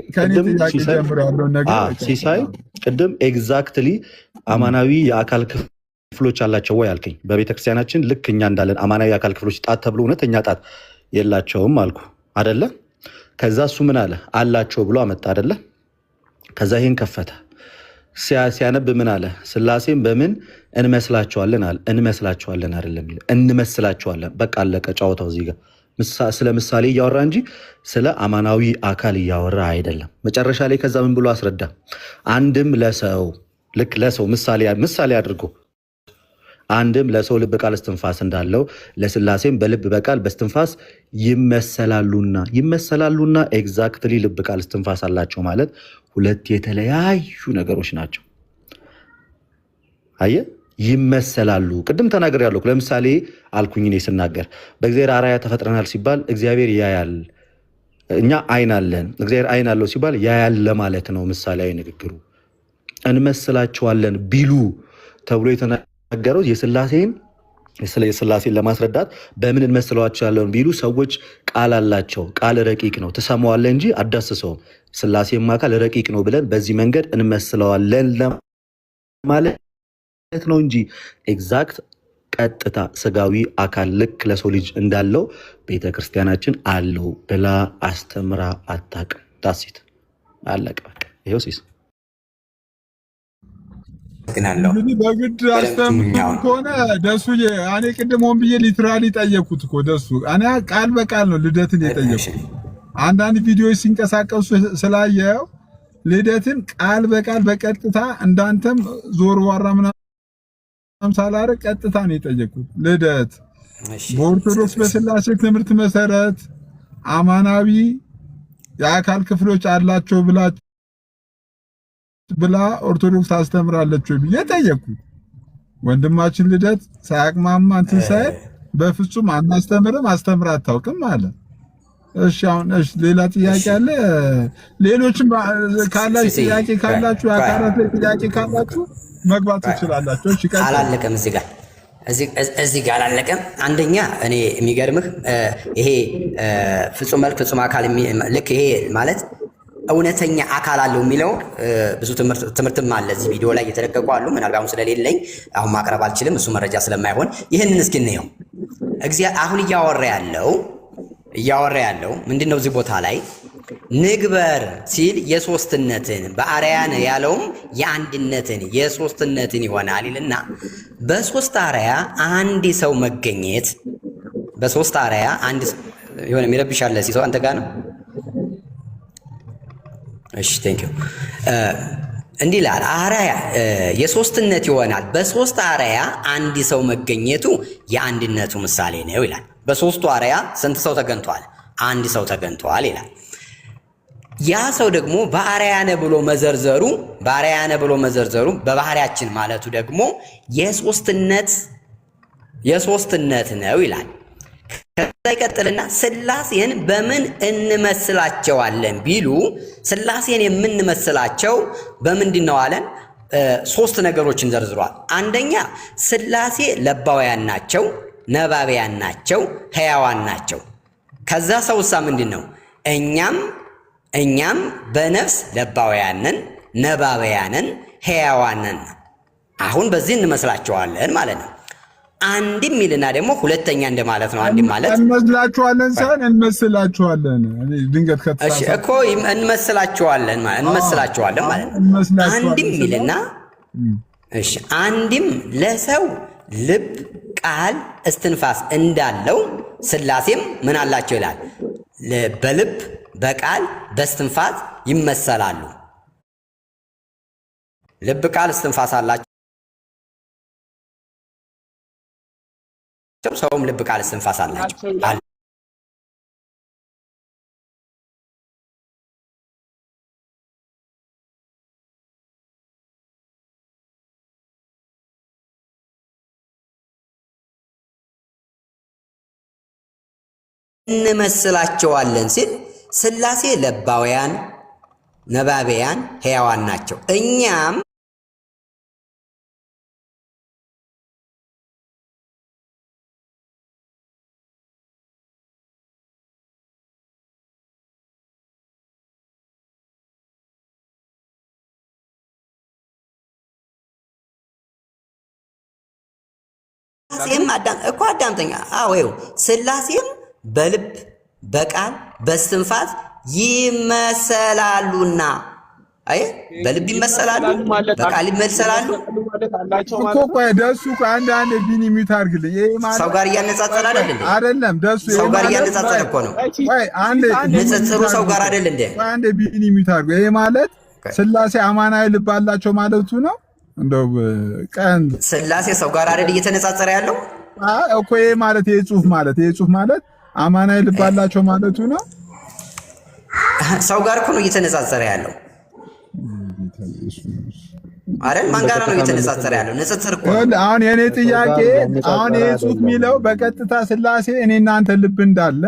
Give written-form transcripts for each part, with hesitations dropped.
ከኔ ቅድም ጥያቄ ሲሳይ ጀምሮ ያለውን ነገር ሲሳይ ቅድም ኤግዛክትሊ አማናዊ የአካል ክፍሎች አላቸው ወይ አልከኝ። በቤተክርስቲያናችን ልክ እኛ እንዳለን አማናዊ የአካል ክፍሎች ጣት ተብሎ እውነተኛ ጣት የላቸውም አልኩ አደለ? ከዛ እሱ ምን አለ አላቸው ብሎ አመጣ አደለ? ከዛ ይህን ከፈተ ሲያነብ ምን አለ? ስላሴን በምን እንመስላቸዋለን አለ። እንመስላቸዋለን አይደለም እንመስላቸዋለን። በቃ አለቀ ጨዋታው እዚህ ጋር። ስለ ምሳሌ እያወራ እንጂ ስለ አማናዊ አካል እያወራ አይደለም። መጨረሻ ላይ ከዛ ምን ብሎ አስረዳ? አንድም ለሰው ልክ ለሰው ምሳሌ አድርጎ አንድም ለሰው ልብ ቃል እስትንፋስ እንዳለው ለስላሴም በልብ በቃል በስትንፋስ ይመሰላሉና ኤግዛክትሊ ልብ ቃል እስትንፋስ አላቸው ማለት ሁለት የተለያዩ ነገሮች ናቸው። አየ ይመሰላሉ። ቅድም ተናገር ያለው ለምሳሌ አልኩኝ እኔ ስናገር በእግዚአብሔር አርአያ ተፈጥረናል ሲባል እግዚአብሔር ያያል፣ እኛ አይን አለን፣ እግዚአብሔር አይን አለው ሲባል ያያል ለማለት ነው ምሳሌያዊ ንግግሩ። እንመስላቸዋለን ቢሉ ተብሎ የተናገረው የስላሴን ለማስረዳት በምን እንመስለዋቸዋለን ቢሉ ሰዎች ቃል አላቸው። ቃል ረቂቅ ነው፣ ትሰማዋለህ እንጂ አዳስሰውም። ስላሴም አካል ረቂቅ ነው ብለን በዚህ መንገድ እንመስለዋለን ለማለት ነው እንጂ ኤግዛክት ቀጥታ ስጋዊ አካል ልክ ለሰው ልጅ እንዳለው ቤተክርስቲያናችን አለው ብላ አስተምራ አታውቅም። ዳሲት አለቀ በቃ። ይሄው ሲስ እንግዲህ በግድ አስተምሩ ከሆነ ደሱ እኔ ቅድም ሆን ብዬ ሊትራሊ ጠየኩት እኮ ደሱ እኔ ቃል በቃል ነው ልደትን የጠየኩት። አንዳንድ ቪዲዮዎች ሲንቀሳቀሱ ስላየው ልደትን ቃል በቃል በቀጥታ እንዳንተም ዞር ዋራ ምናምን ሳላረግ ቀጥታ ነው የጠየኩት። ልደት በኦርቶዶክስ በስላሴ ትምህርት መሰረት አማናዊ የአካል ክፍሎች አላቸው ብላ ኦርቶዶክስ ታስተምራለች ወይ ብዬ ጠየኩት። ወንድማችን ልደት ሳያቅማማ እንትን ሳይ በፍጹም አናስተምርም አስተምራ አታውቅም አለ። እሺ አሁን እሺ ሌላ ጥያቄ አለ? ሌሎችም ካላችሁ ጥያቄ ካላችሁ አካራት ጥያቄ ካላችሁ መግባት ትችላላችሁ። እሺ አላለቀም እዚህ ጋር አላለቀም። አንደኛ እኔ የሚገርምህ ይሄ ፍጹም መልክ ፍጹም አካል ልክ ይሄ ማለት እውነተኛ አካል አለው የሚለው ብዙ ትምህርትም አለ እዚህ ቪዲዮ ላይ እየተለቀቁ አሉ። ምናልባት ስለሌለኝ አሁን ማቅረብ አልችልም፣ እሱ መረጃ ስለማይሆን ይህንን እስኪ እንየው። አሁን እያወራ ያለው ምንድነው? እዚህ ቦታ ላይ ንግበር ሲል የሶስትነትን በአርያን ያለውም የአንድነትን የሶስትነትን ይሆናል ይልና በሶስት አርያ አንድ ሰው መገኘት በሶስት አርያ አንድ የሆነ የሚረብሻለ ሲሰው አንተ ጋር ነው። እሺ ቴንኪው። እንዲህ ይላል አርያ የሶስትነት ይሆናል። በሶስት አርያ አንድ ሰው መገኘቱ የአንድነቱ ምሳሌ ነው ይላል። በሶስቱ አርያ ስንት ሰው ተገኝቷል? አንድ ሰው ተገኝቷል ይላል። ያ ሰው ደግሞ በአርያነ ብሎ መዘርዘሩ በባህሪያችን ማለቱ ደግሞ የሶስትነት ነው ይላል። ከዛ ይቀጥልና ስላሴን በምን እንመስላቸዋለን ቢሉ ስላሴን የምንመስላቸው በምንድን ነው አለን? ሶስት ነገሮችን ዘርዝሯል። አንደኛ ስላሴ ለባውያን ናቸው፣ ነባቢያን ናቸው፣ ሕያዋን ናቸው። ከዛ ሰውሳ ምንድን ነው? እኛም በነፍስ ለባውያንን፣ ነባቢያንን፣ ሕያዋንን አሁን በዚህ እንመስላቸዋለን ማለት ነው። አንድም ይልና ደግሞ ሁለተኛ እንደማለት ነው። አንድም ማለት እንመስላቸዋለን ሳይሆን እንመስላቸዋለን። ድንገት እሺ እኮ እንመስላቸዋለን ማለት ነው። አንድም ይልና እሺ አንድም ለሰው ልብ ቃል እስትንፋስ እንዳለው ስላሴም ምን አላቸው ይላል። በልብ በቃል በስትንፋስ ይመሰላሉ። ልብ ቃል እስትንፋስ አላቸው። ሰውም ልብ ቃል እስትንፋስ አላቸው። እንመስላቸዋለን ሲል ስላሴ ለባውያን፣ ነባቢያን፣ ሕያዋን ናቸው። እኛም ስላሴም እኮ አዳምጠኛ። አዎ ስላሴም በልብ በቃል በስትንፋስ ይመሰላሉና አይ በልብ ይመሰላሉ በቃል ይመሰላሉ እኮ። ቆይ ደሱ አንድ ቢኒ ሚዩት አድርግልኝ። ይሄ ማለት ሰው ጋር እያነጻጸረ አይደለም ደሱ ሰው ጋር እያነጻጸረ እኮ ነው። ቆይ ንጽጽሩ ሰው ጋር አይደል እንዴ? አንድ ቢኒ ሚዩት አድርግ። ይሄ ማለት ስላሴ አማናዊ ልብ አላቸው ማለቱ ነው። እንደው ቀን ስላሴ ሰው ጋር አይደል እየተነጻጸረ ያለው እኮ። ይሄ ማለት ይሄ ጽሁፍ ማለት አማናዊ ልብ አላቸው ማለቱ ነው። ሰው ጋር እኮ ነው እየተነጻጸረ ያለው አይደል? ማን ጋር ነው እየተነጻጸረ ያለው? ንጽጽር እኮ አሁን የኔ ጥያቄ አሁን ይሄ ጽሁፍ የሚለው በቀጥታ ስላሴ እኔ እናንተ ልብ እንዳለ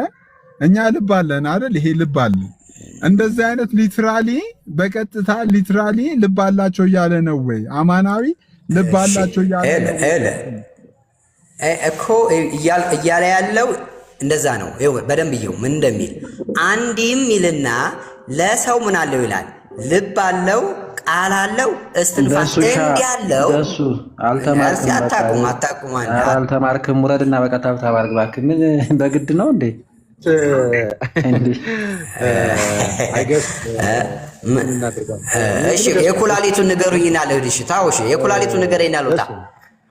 እኛ ልብ አለን አይደል? ይሄ ልብ አለ እንደዚህ አይነት ሊትራሊ በቀጥታ ሊትራሊ ልብ አላቸው እያለ ነው ወይ? አማናዊ ልብ አላቸው እያለ እኮ እያለ ያለው እንደዛ ነው። በደንብ ይኸው ምን እንደሚል አንዲም ይልና ለሰው ምን አለው ይላል። ልብ አለው፣ ቃል አለው፣ እስትንፋስ እንዲያለው። አልተማርክም? ውረድና በቃ ተባርክ እባክህ። ምን በግድ ነው እንዴ? እሺ የኩላሊቱን ንገሩኝና ልሂድ። እሺ ታው እሺ የኩላሊቱን ንገረኝና ልውጣ።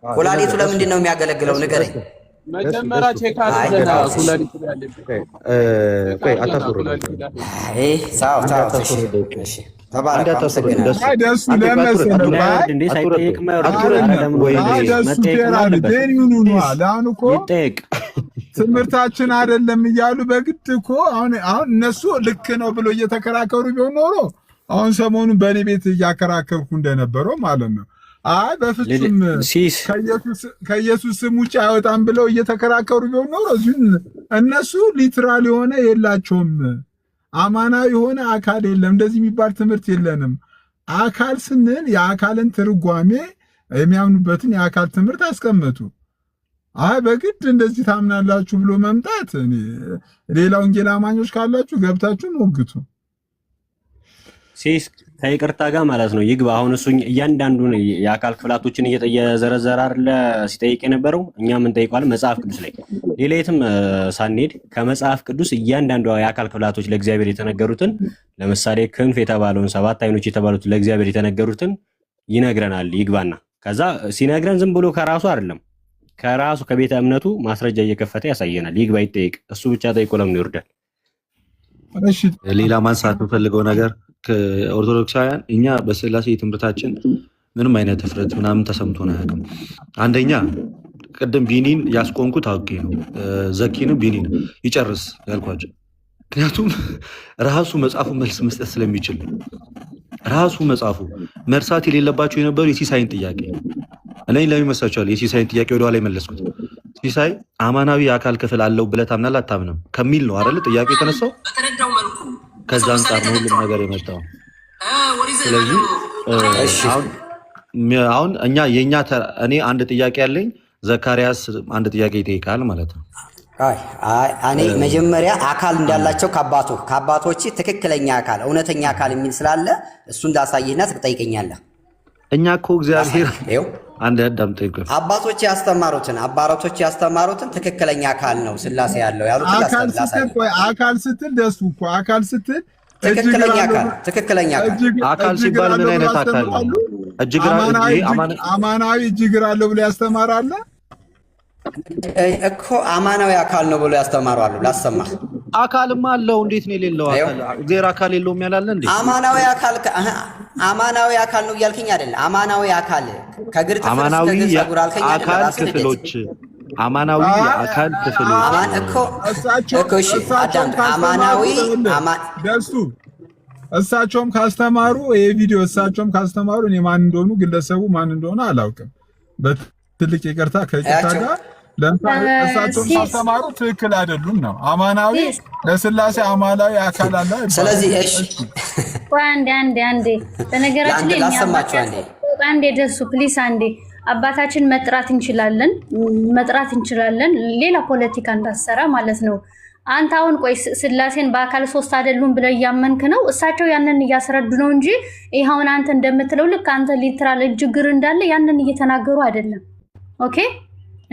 ኩላሊቱ ለምንድን ነው የሚያገለግለው? ንገረኝ። መጀመሪያ ቼክ አድርገና ኩላሊቱ ያለሽ ቆይ አታስወርድ። ትምህርታችን አይደለም እያሉ በግድ እኮ አሁን እነሱ ልክ ነው ብሎ እየተከራከሩ ቢሆን ኖሮ አሁን ሰሞኑን በእኔ ቤት እያከራከርኩ እንደነበረው ማለት ነው። አይ በፍጹም ከኢየሱስ ስም ውጭ አይወጣም ብለው እየተከራከሩ ቢሆን ኖሮ እነሱ ሊትራል የሆነ የላቸውም። አማናዊ የሆነ አካል የለም፣ እንደዚህ የሚባል ትምህርት የለንም። አካል ስንል የአካልን ትርጓሜ የሚያምኑበትን የአካል ትምህርት አስቀመጡ። አይ በግድ እንደዚህ ታምናላችሁ ብሎ መምጣት ሌላ ወንጌል አማኞች ካላችሁ ገብታችሁ ሞግቱ። ሲስ ከይቅርታ ጋር ማለት ነው ይግባ። አሁን እሱ እያንዳንዱን የአካል ክፍላቶችን እየዘረዘረ አይደለ ሲጠይቅ የነበረው? እኛ ምን ጠይቋል? መጽሐፍ ቅዱስ ላይ ሌላ የትም ሳንሄድ ከመጽሐፍ ቅዱስ እያንዳንዱ የአካል ክፍላቶች ለእግዚአብሔር የተነገሩትን ለምሳሌ ክንፍ የተባለውን 7 አይኖች የተባሉትን ለእግዚአብሔር የተነገሩትን ይነግረናል። ይግባና ከዛ ሲነግረን ዝም ብሎ ከራሱ አይደለም ከራሱ ከቤተ እምነቱ ማስረጃ እየከፈተ ያሳየናል። ይግባ ይጠይቅ። እሱ ብቻ ጠይቆ ለምን ይወርዳል? እሺ ሌላ ማንሳት የምፈልገው ነገር ኦርቶዶክሳውያን እኛ በስላሴ ትምህርታችን ምንም አይነት እፍረት ምናምን ተሰምቶን አያውቅም። አንደኛ ቅድም ቢኒን ያስቆንኩት አውቄ ነው። ዘኪንም ቢኒን ይጨርስ ያልኳቸው ምክንያቱም ራሱ መጽሐፉ መልስ መስጠት ስለሚችል ራሱ መጽሐፉ መርሳት የሌለባቸው የነበሩ የሲሳይን ጥያቄ እኔ ለሚመስላችኋል የሲሳይን ጥያቄ ወደኋላ የመለስኩት ሲሳይ አማናዊ የአካል ክፍል አለው ብለህ ታምናለህ አታምንም ከሚል ነው አይደል ጥያቄ የተነሳው። ከዛ አንጻር ነው ሁሉም ነገር የመጣው። ስለዚህ አሁን እኔ አንድ ጥያቄ ያለኝ ዘካርያስ አንድ ጥያቄ ይጠይቃል ማለት ነው። እኔ መጀመሪያ አካል እንዳላቸው ከአባቶች ትክክለኛ አካል እውነተኛ አካል የሚል ስላለ እሱ እንዳሳይህና ትጠይቀኛለህ። እኛ እኮ እግዚአብሔር አንድ አዳምጠኝ። አባቶች ያስተማሩትን ትክክለኛ አካል ነው ስላሴ ያለው ያሉት አካል ስትል ደሱ እኮ አካል ስትል ትክክለኛ አካል ሲባል ምን አይነት አካል ነው? አማናዊ እጅግር አለው ብሎ ያስተማራለ እኮ አማናዊ አካል ነው ብሎ ያስተማሩ አሉ። ላሰማህ አካልማ አለው። እንዴት ነው የሌለው አካል? እግዚአብሔር አካል የለውም ያላለ እንዴ? አማናዊ አካል ነው እያልከኝ አይደል? አማናዊ አካል ከግር አማናዊ አካል ክፍሎች አማናዊ አካል ክፍሎች እሳቸውም ካስተማሩ ይሄ ቪዲዮ እሳቸውም ካስተማሩ እኔ ማን እንደሆኑ ግለሰቡ ማን እንደሆነ አላውቅም። በትልቅ ይቅርታ ከይቅርታ ጋር እሳቸውም ካስተማሩ ትክክል አይደሉም ነው። አማናዊ ለስላሴ አማናዊ አካል አለ። ስለዚህ እሺ አንዴ በነገራችን ላይ ላሰማችሁ አንዴ ደሱ ፕሊስ አንዴ አባታችን መጥራት እንችላለን። ሌላ ፖለቲካ እንዳሰራ ማለት ነው። አንተ አሁን ቆይ ስላሴን በአካል 3 አይደሉም ብለው እያመንክ ነው። እሳቸው ያንን እያስረዱ ነው እንጂ ይሄውን አንተ እንደምትለው ልክ አንተ ሊትራል እጅግር እንዳለ ያንን እየተናገሩ አይደለም። ኦኬ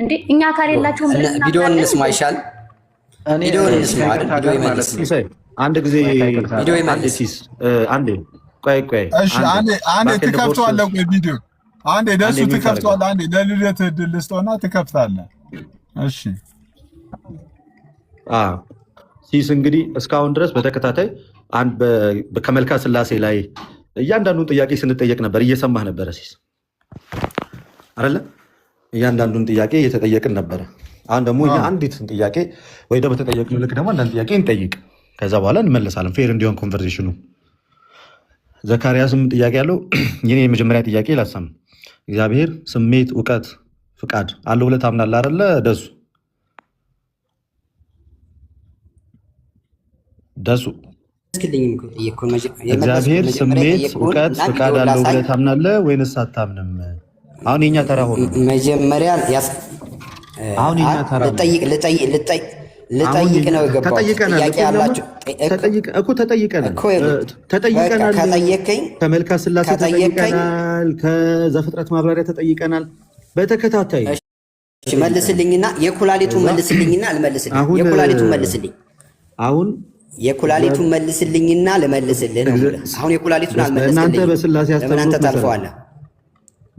እንዴ እኛ አካል የላቸውም ብለን ቪዲዮውን እንስማ ይሻል። ቪዲዮውን እንስማ ቪዲዮ ይመልስ አንድ ጊዜ ቪዲዮ ይመልስ አንዴ ቆይ እሺ አንዴ ትከፍተዋለህ ቆይ ቪዲዮ አንዴ ደሱ ትከፍተዋለህ አንዴ ለልደት እድል ልስጠውና ትከፍታለህ እሺ ሲስ እንግዲህ እስካሁን ድረስ በተከታታይ ከመልካ ስላሴ ላይ እያንዳንዱን ጥያቄ ስንጠየቅ ነበር እየሰማህ ነበረ ሲስ አይደለ እያንዳንዱን ጥያቄ እየተጠየቅን ነበረ አሁን ደግሞ እኛ አንዲትን ጥያቄ ወይ ደግሞ ተጠየቅን ልክ ደግሞ አንዳንድ ጥያቄ እንጠይቅ ከዛ በኋላ እንመለሳለን ፌር እንዲሆን ኮንቨርሴሽኑ ዘካርያስም ጥያቄ ያለው የኔ የመጀመሪያ ጥያቄ ላሳም እግዚአብሔር ስሜት እውቀት ፍቃድ አለው ብለህ ታምናለህ አይደለ ደሱ እግዚአብሔር ስሜት እውቀት ፍቃድ አለው ብለህ ታምናለህ ወይንስ አታምንም አሁን የኛ ተራ ሆኖ መጀመሪያ አሁን የኛ ተራ ልጠይቅ ነው የገባው ጥያቄ ያላችሁ ተጠይቀናል ከመልካ ስላሴ ተጠይቀናል ከዘፍጥረት ማብራሪያ ተጠይቀናል በተከታታይ መልስልኝና የኩላሊቱን መልስልኝና ልመልስልኝ የኩላሊቱን መልስልኝ አሁን የኩላሊቱን መልስልኝና ልመልስልህ ነው አሁን የኩላሊቱን አልመለስልኝ እናንተ በስላሴ አስተምሮ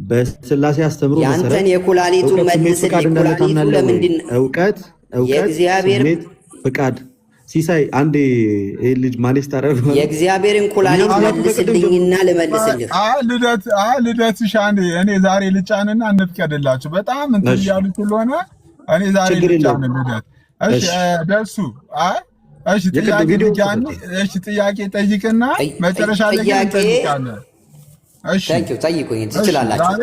በስላሴ አስተምሮ ያንተን የኩላሊቱን መልስልኝ ኩላሊቱ ለምንድን እውቀት ስሜት ፍቃድ ሲሳይ አንዴ ይሄ ልጅ ማኔስ ታረፈ የእግዚአብሔርን ኩላሊት መልስልኝና ልመልስልህ ልደት ሻኔ እኔ ዛሬ ልጫንና እንፍቀድላችሁ በጣም እንትን እያሉ ስለሆነ እኔ ዛሬ ልጫን ልደት እሺ ደሱ እሺ ጥያቄ ጠይቅና መጨረሻ ላይ እንጠይቃለን እሺ ጠይቁኝ ትችላላችሁ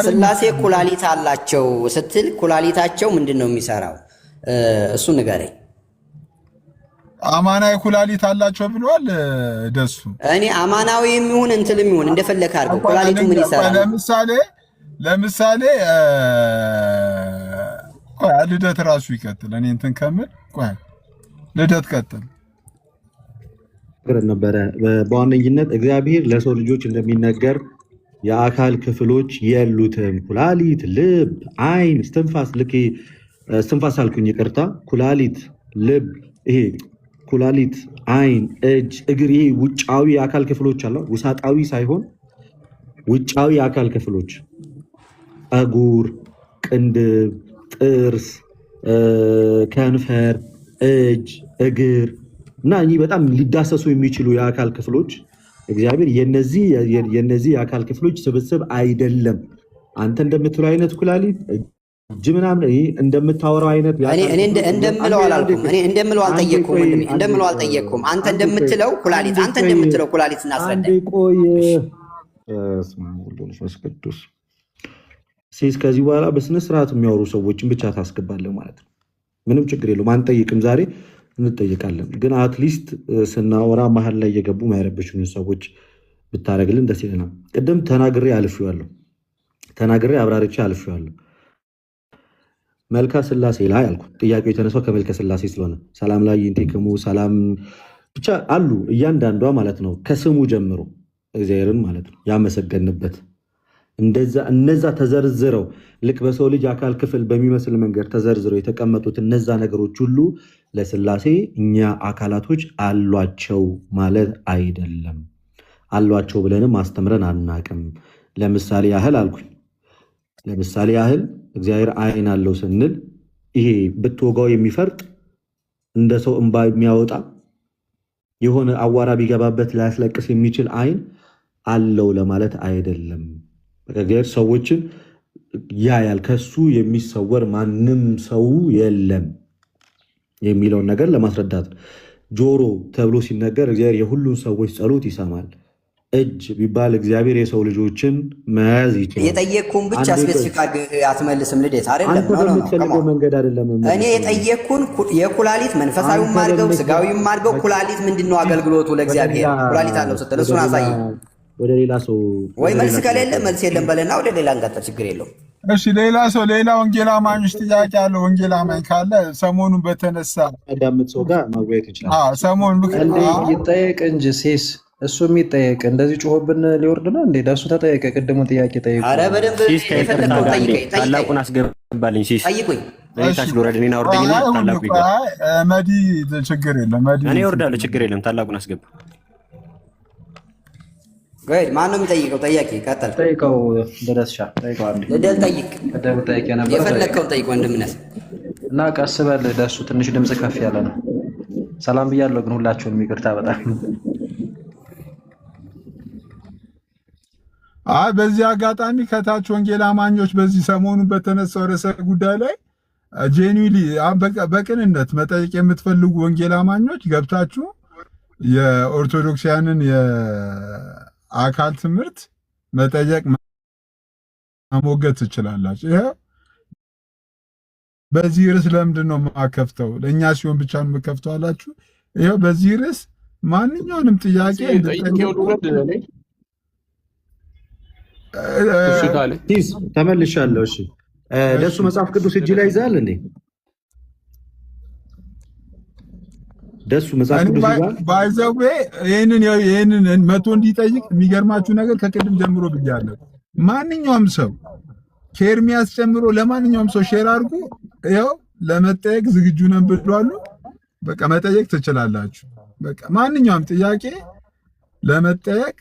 ስላሴ ኩላሊት አላቸው ስትል ኩላሊታቸው ምንድነው የሚሰራው እሱ ንገረኝ አማናዊ ኩላሊት አላቸው ብሏል ደሱ እኔ አማናዊ የሚሆን እንትልም ይሁን እንደፈለከ አድርገው ኩላሊቱ ምን ይሰራል ለምሳሌ ቆይ ልደት ራሱ ይቀጥል እኔ እንትን ከምል ቆይ ልደት ቀጥል ነበረ በዋነኝነት እግዚአብሔር ለሰው ልጆች እንደሚነገር የአካል ክፍሎች የሉትም ኩላሊት ልብ አይን እስትንፋስ ልክ እስትንፋስ አልኩኝ ይቅርታ ኩላሊት ልብ ይሄ ኩላሊት አይን እጅ እግር ይሄ ውጫዊ የአካል ክፍሎች አሉ ውሳጣዊ ሳይሆን ውጫዊ የአካል ክፍሎች ፀጉር ቅንድብ ጥርስ ከንፈር እጅ እግር እና እኚህ በጣም ሊዳሰሱ የሚችሉ የአካል ክፍሎች እግዚአብሔር የነዚህ የአካል ክፍሎች ስብስብ አይደለም አንተ እንደምትለው አይነት ኩላሊት እጅ ምናምን እንደምታወራው አይነት እኔ እንደምለው አላልኩም እኔ እንደምለው አልጠየቅኩም ወንድሜ እንደምለው አልጠየቅኩም አንተ እንደምትለው ኩላሊት እናስረዳ ቆይ መንፈስ ቅዱስ ሲስ ከዚህ በኋላ በስነ ስርዓት የሚያወሩ ሰዎችን ብቻ ታስገባለህ ማለት ነው ምንም ችግር የለውም አንጠይቅም ዛሬ እንጠይቃለን ግን አትሊስት ስናወራ መሀል ላይ እየገቡ ማይረብሹን ሰዎች ብታረግልን ደስ ይለናል ቅድም ተናግሬ አብራርቼ አልፌዋለሁ መልካ ስላሴ ላይ አልኩ ጥያቄው የተነሳው ከመልካ ስላሴ ስለሆነ ሰላም ላይ ይንቴክሙ ሰላም ብቻ አሉ እያንዳንዷ ማለት ነው ከስሙ ጀምሮ እግዚአብሔርን ማለት ነው ያመሰገንበት እነዛ ተዘርዝረው ልክ በሰው ልጅ አካል ክፍል በሚመስል መንገድ ተዘርዝረው የተቀመጡት እነዛ ነገሮች ሁሉ ለስላሴ እኛ አካላቶች አሏቸው ማለት አይደለም አሏቸው ብለንም አስተምረን አናቅም ለምሳሌ ያህል እግዚአብሔር አይን አለው ስንል ይሄ ብትወጋው የሚፈርጥ እንደ ሰው እንባ የሚያወጣ የሆነ አዋራ ቢገባበት ሊያስለቅስ የሚችል አይን አለው ለማለት አይደለም እግዚአብሔር ሰዎችን ያያል ከሱ የሚሰወር ማንም ሰው የለም የሚለውን ነገር ለማስረዳት ጆሮ ተብሎ ሲነገር እግዚአብሔር የሁሉን ሰዎች ጸሎት ይሰማል እጅ ቢባል እግዚአብሔር የሰው ልጆችን መያዝ ይችላል የጠየቅኩን ብቻ ስፔሲፊክ አትመልስም ልደት አይደለም ነው መንገድ አይደለም እኔ የጠየቅኩን የኩላሊት መንፈሳዊው ማርገው ስጋዊው ማርገው ኩላሊት ምንድነው አገልግሎቱ ለእግዚአብሔር ኩላሊት አለው ስትል እሱን አሳይ ወደ ሌላ ሰው ወይ መልስ ከሌለ መልስ የለም በለና ወደ ሌላ እንቀጥል ችግር የለውም እሺ ሌላ ወንጌል አማኞች ጥያቄ ያለው ወንጌል አማኝ ካለ ሰሞኑን በተነሳ አዳምጥ ሰው ጋር ማወያየት ይችላል ሰሞኑን ይጠየቅ እንጂ ሴስ እሱ የሚጠየቅ እንደዚህ ጮሆብን ሊወርድ ነው እንዴ? ለእሱ ተጠየቀ። ቅድሙን ጥያቄ ጠይቁ። ኧረ በደንብ የፈለከውን ጠይቀኝ። ታላቁን አስገባልኝ። ሲስ ጠይቁኝ። ታች ሎረድ እኔን አውርደኝና ታላቁ ይገባል። መዲ ችግር የለም። እኔ እወርዳለሁ፣ ችግር የለም። ታላቁን አስገባ። ገድ ማን ነው የሚጠይቀው? ጠያቂ ቀጥል። ጠይቀው። ደረስሻ ጠይቀው። አንዴ ልደል ጠይቅ። ቀደም ጠይቄ ነበር። የፈለከውን ጠይቅ ወንድምነት እና ቀስ በል። ለእሱ ትንሽ ድምጽ ከፍ ያለ ነው። ሰላም ብያለሁ፣ ግን ሁላችሁንም ይቅርታ በጣም በዚህ አጋጣሚ ከታች ወንጌል አማኞች በዚህ ሰሞኑን በተነሳው ርዕሰ ጉዳይ ላይ ጄኒውሊ በቅንነት መጠየቅ የምትፈልጉ ወንጌል አማኞች ገብታችሁ የኦርቶዶክሲያንን የአካል ትምህርት መጠየቅ መሞገት ትችላላችሁ። ይሄ በዚህ ርዕስ ለምንድን ነው የማከፍተው? ለእኛ ሲሆን ብቻ ነው የምከፍተው አላችሁ። ይሄው በዚህ ርዕስ ማንኛውንም ጥያቄ ተመልሻለሁ። እሺ ለሱ መጽሐፍ ቅዱስ እጅ ላይ ይዛል እንዴ? ደሱ መጽሐፍ ቅዱስ ይዛል ባይዘው ይሄንን መቶ እንዲጠይቅ የሚገርማችሁ ነገር ከቅድም ጀምሮ ብያለሁ። ማንኛውም ሰው ከኤርሚያስ ጨምሮ ለማንኛውም ሰው ሼር አድርጉ። ይኸው ለመጠየቅ ዝግጁ ነን ብለዋል። በቃ መጠየቅ ትችላላችሁ። በቃ ማንኛውም ጥያቄ ለመጠየቅ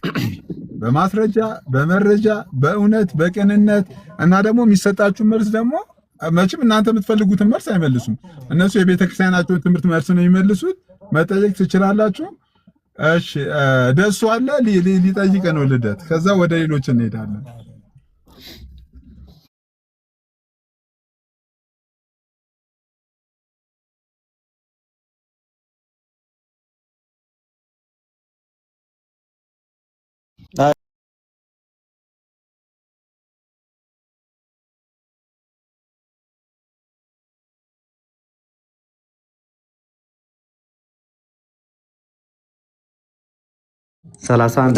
በማስረጃ በመረጃ በእውነት በቅንነት እና ደግሞ የሚሰጣችሁ መልስ ደግሞ መቼም እናንተ የምትፈልጉትን መልስ አይመልሱም። እነሱ የቤተክርስቲያናቸውን ትምህርት መልስ ነው የሚመልሱት። መጠየቅ ትችላላችሁ። እሺ ደሱ አለ ሊጠይቅ ነው ልደት። ከዛ ወደ ሌሎች እንሄዳለን። ሰላሳ አንድ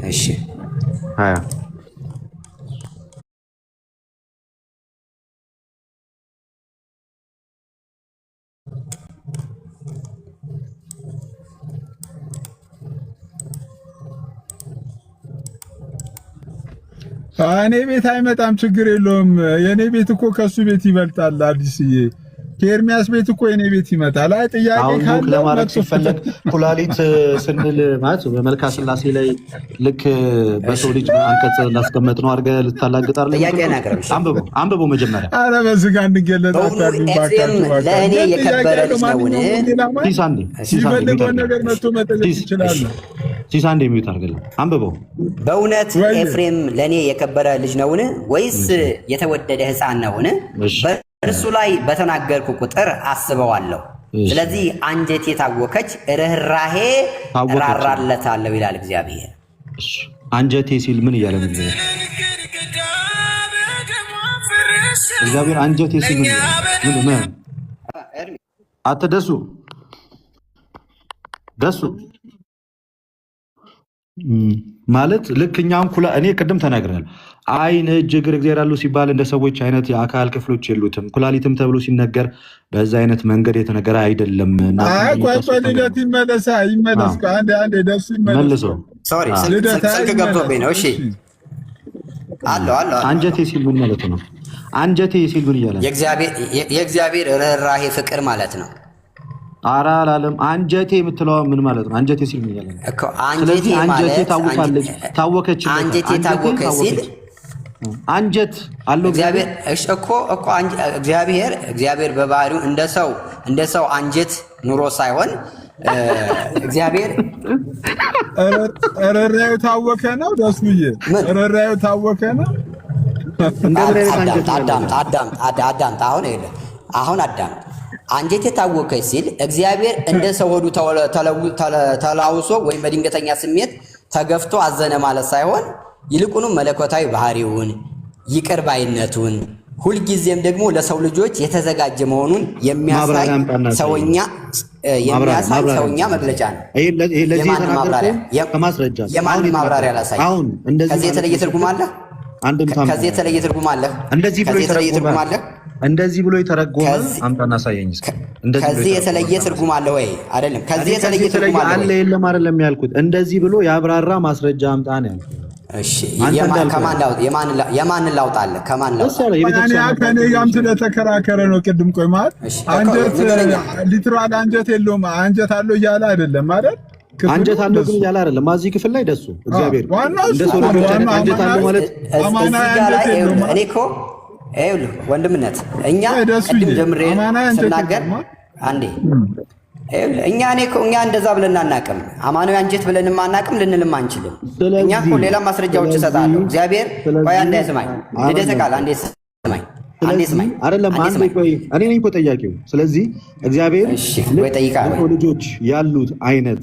እሺ 20 እኔ ቤት አይመጣም፣ ችግር የለውም። የኔ ቤት እኮ ከሱ ቤት ይበልጣል። አዲስዬ ከኤርሚያስ ቤት እኮ የኔ ቤት ይመጣል። አይ ጥያቄ ካለ ለማለት ሲፈለግ ኩላሊት ስንል ማለት በመልካ ስላሴ ላይ ልክ በሰው ልጅ አንቀጽ ላስቀመጥ ነው አድርገህ ልታላግጥ አይደል? አንብበው መጀመሪያ። ኧረ በስጋ እንገለጣለን። ለእኔ የከበረ ልጅ ነውን? ሲፈልገውን ነገር መጥቶ መጠየቅ ይችላል። ሲሳንዴ የሚዩት አድርገህ አንብበው። በእውነት ኤፍሬም ለእኔ የከበረ ልጅ ነውን? ወይስ የተወደደ ሕፃን ነውን? እርሱ ላይ በተናገርኩ ቁጥር አስበዋለሁ። ስለዚህ አንጀቴ ታወከች፣ ርኅራሄ እራራለታለሁ ይላል እግዚአብሔር። አንጀቴ ሲል ምን እያለ ነው እግዚአብሔር? አንጀቴ ሲል ምን አትደሱ ማለት ልክ እኛም እኔ ቅድም ተናግረናል። አይን እጅ እግር እግዚአብሔር ያሉ ሲባል እንደ ሰዎች አይነት የአካል ክፍሎች የሉትም። ኩላሊትም ተብሎ ሲነገር በዛ አይነት መንገድ የተነገረ አይደለም። ስልክ ገብቶብኝ ነው። እሺ አንጀቴ ሲል ምን ማለት ነው? አንጀቴ ሲል ምን እያለ የእግዚአብሔር ርኅራሄ ፍቅር ማለት ነው። ኧረ አላለም። አንጀቴ የምትለው ምን ማለት ነው? አንጀቴ ሲል ምን እያለ ነው? ስለዚህ አንጀቴ ታወካለች፣ ታወከች። አንጀቴ ታወከች ሲል አንጀት አለው እግዚአብሔር። እሺ እኮ እግዚአብሔር በባህሪው እንደ ሰው አንጀት ኑሮ ሳይሆን እግዚአብሔር ርኅራኄው ታወከ ነው። ደስዬ ርኅራኄው ታወከ ነው። አዳምጥ። አሁን አዳምጥ። አንጀት የታወከች ሲል እግዚአብሔር እንደ ሰው ሆዱ ተላውሶ ወይም በድንገተኛ ስሜት ተገፍቶ አዘነ ማለት ሳይሆን ይልቁንም መለኮታዊ ባህሪውን፣ ይቅር ባይነቱን፣ ሁልጊዜም ደግሞ ለሰው ልጆች የተዘጋጀ መሆኑን የሚያሳይ ሰውኛ መግለጫ ነው። የማን ማብራሪያ ላሳይ? ከዚህ የተለየ ትርጉም አለ? እንደዚህ ብሎ የተረጎመ አምጣና ሳየኝ እስኪ። ከዚህ የተለየ ትርጉም አለ ወይ? አይደለም። ከዚህ የተለየ ትርጉም አለ የለም አይደለም ያልኩት። እንደዚህ ብሎ ያብራራ ማስረጃ አምጣ ነው ያልኩት። እሺ የማን ላውጣለ? ከማን ላውጣለ? ከኔ ጋርም ስለተከራከረ ነው ቅድም። ቆይ ማለት አንጀት ሊትራል አንጀት የለውም አንጀት አለው እያለ አይደለም አይደል? አንጀት አለው ግን እያለ አይደለም። ማዚ ክፍል ላይ ደሱ እግዚአብሔር እንደሱ አንጀት አለው ማለት አማና አንጀት የለውም። እኔ እኮ ይኸውልህ ወንድምነት እኛ ቅድም ጀምሬ ስናገር አንዴ እኛ እንደዛ ብለን አናውቅም። አማናዊ አንጀት ብለንም አናውቅም፣ ልንልም አንችልም። እኛ እኮ ሌላ ማስረጃዎች እሰጣለሁ። እግዚአብሔር ቆይ አንዴ ስማኝ፣ ልደተ ቃል አንዴ ስማኝ፣ አይደለም አንዴ ቆይ፣ እኔ ነኝ እኮ ጠያቂው። ስለዚህ እግዚአብሔር ለሰው ልጆች ያሉት አይነት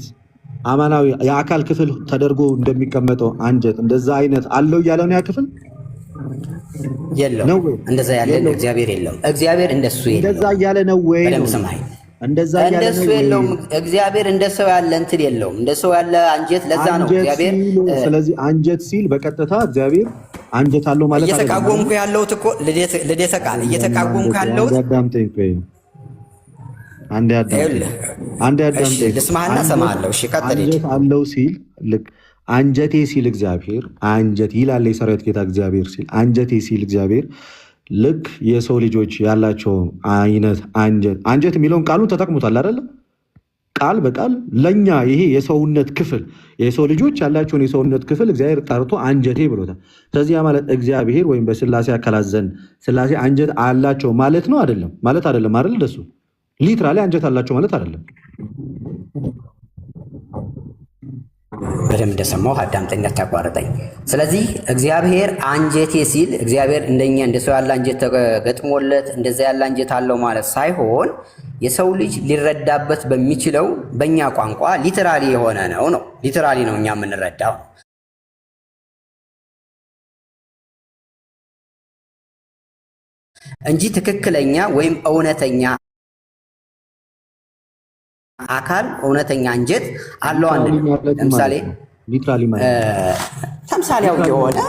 አማናዊ የአካል ክፍል ተደርጎ እንደሚቀመጠው አንጀት እንደዛ አይነት አለው እያለው ነው ያ ክፍል የለው። እንደዛ ያለ እግዚአብሔር የለው። እግዚአብሔር እንደሱ የለው። እንደዛ ያለ ነው ወይ? እንደዛ እንደሱ የለውም። እግዚአብሔር እንደሰው ያለ እንትን የለውም። እንደሰው ያለ አንጀት ለዛ ነው እግዚአብሔር። ስለዚህ አንጀት ሲል በቀጥታ እግዚአብሔር አንጀት አለው ማለት አይደለም። እየተቃወምኩ ያለሁት እኮ ልደተ ቃል እየተቃወምኩ ያለሁት አንዴ አዳምጠኝ ልስማህና እሰማሃለሁ። እሺ ቀጥል። አንጀት አለው ሲል ልክ አንጀቴ ሲል እግዚአብሔር አንጀት ይላል። የሰራዊት ጌታ እግዚአብሔር ሲል አንጀቴ ሲል እግዚአብሔር ልክ የሰው ልጆች ያላቸው አይነት አንጀት የሚለውን ቃሉን ተጠቅሙታል አይደለ? ቃል በቃል ለኛ ይሄ የሰውነት ክፍል የሰው ልጆች ያላቸውን የሰውነት ክፍል እግዚአብሔር ጠርቶ አንጀቴ ብሎታል። ስለዚህ ያ ማለት እግዚአብሔር ወይም በስላሴ አካላት ዘንድ ስላሴ አንጀት አላቸው ማለት ነው አይደለም? ማለት አይደለም አይደል? ደሱ ሊትራሊ አንጀት አላቸው ማለት አይደለም። በደንብ እንደሰማሁ አዳምጠኝ፣ እንዳታቋርጠኝ። ስለዚህ እግዚአብሔር አንጀቴ ሲል እግዚአብሔር እንደኛ እንደሰው ያለ አንጀት ተገጥሞለት እንደዛ ያለ አንጀት አለው ማለት ሳይሆን የሰው ልጅ ሊረዳበት በሚችለው በእኛ ቋንቋ ሊትራሊ የሆነ ነው። ሊትራሊ ነው እኛ የምንረዳው እንጂ ትክክለኛ ወይም እውነተኛ አካል እውነተኛ አንጀት አለው አንድ። ለምሳሌ ተምሳሌያዊ የሆነ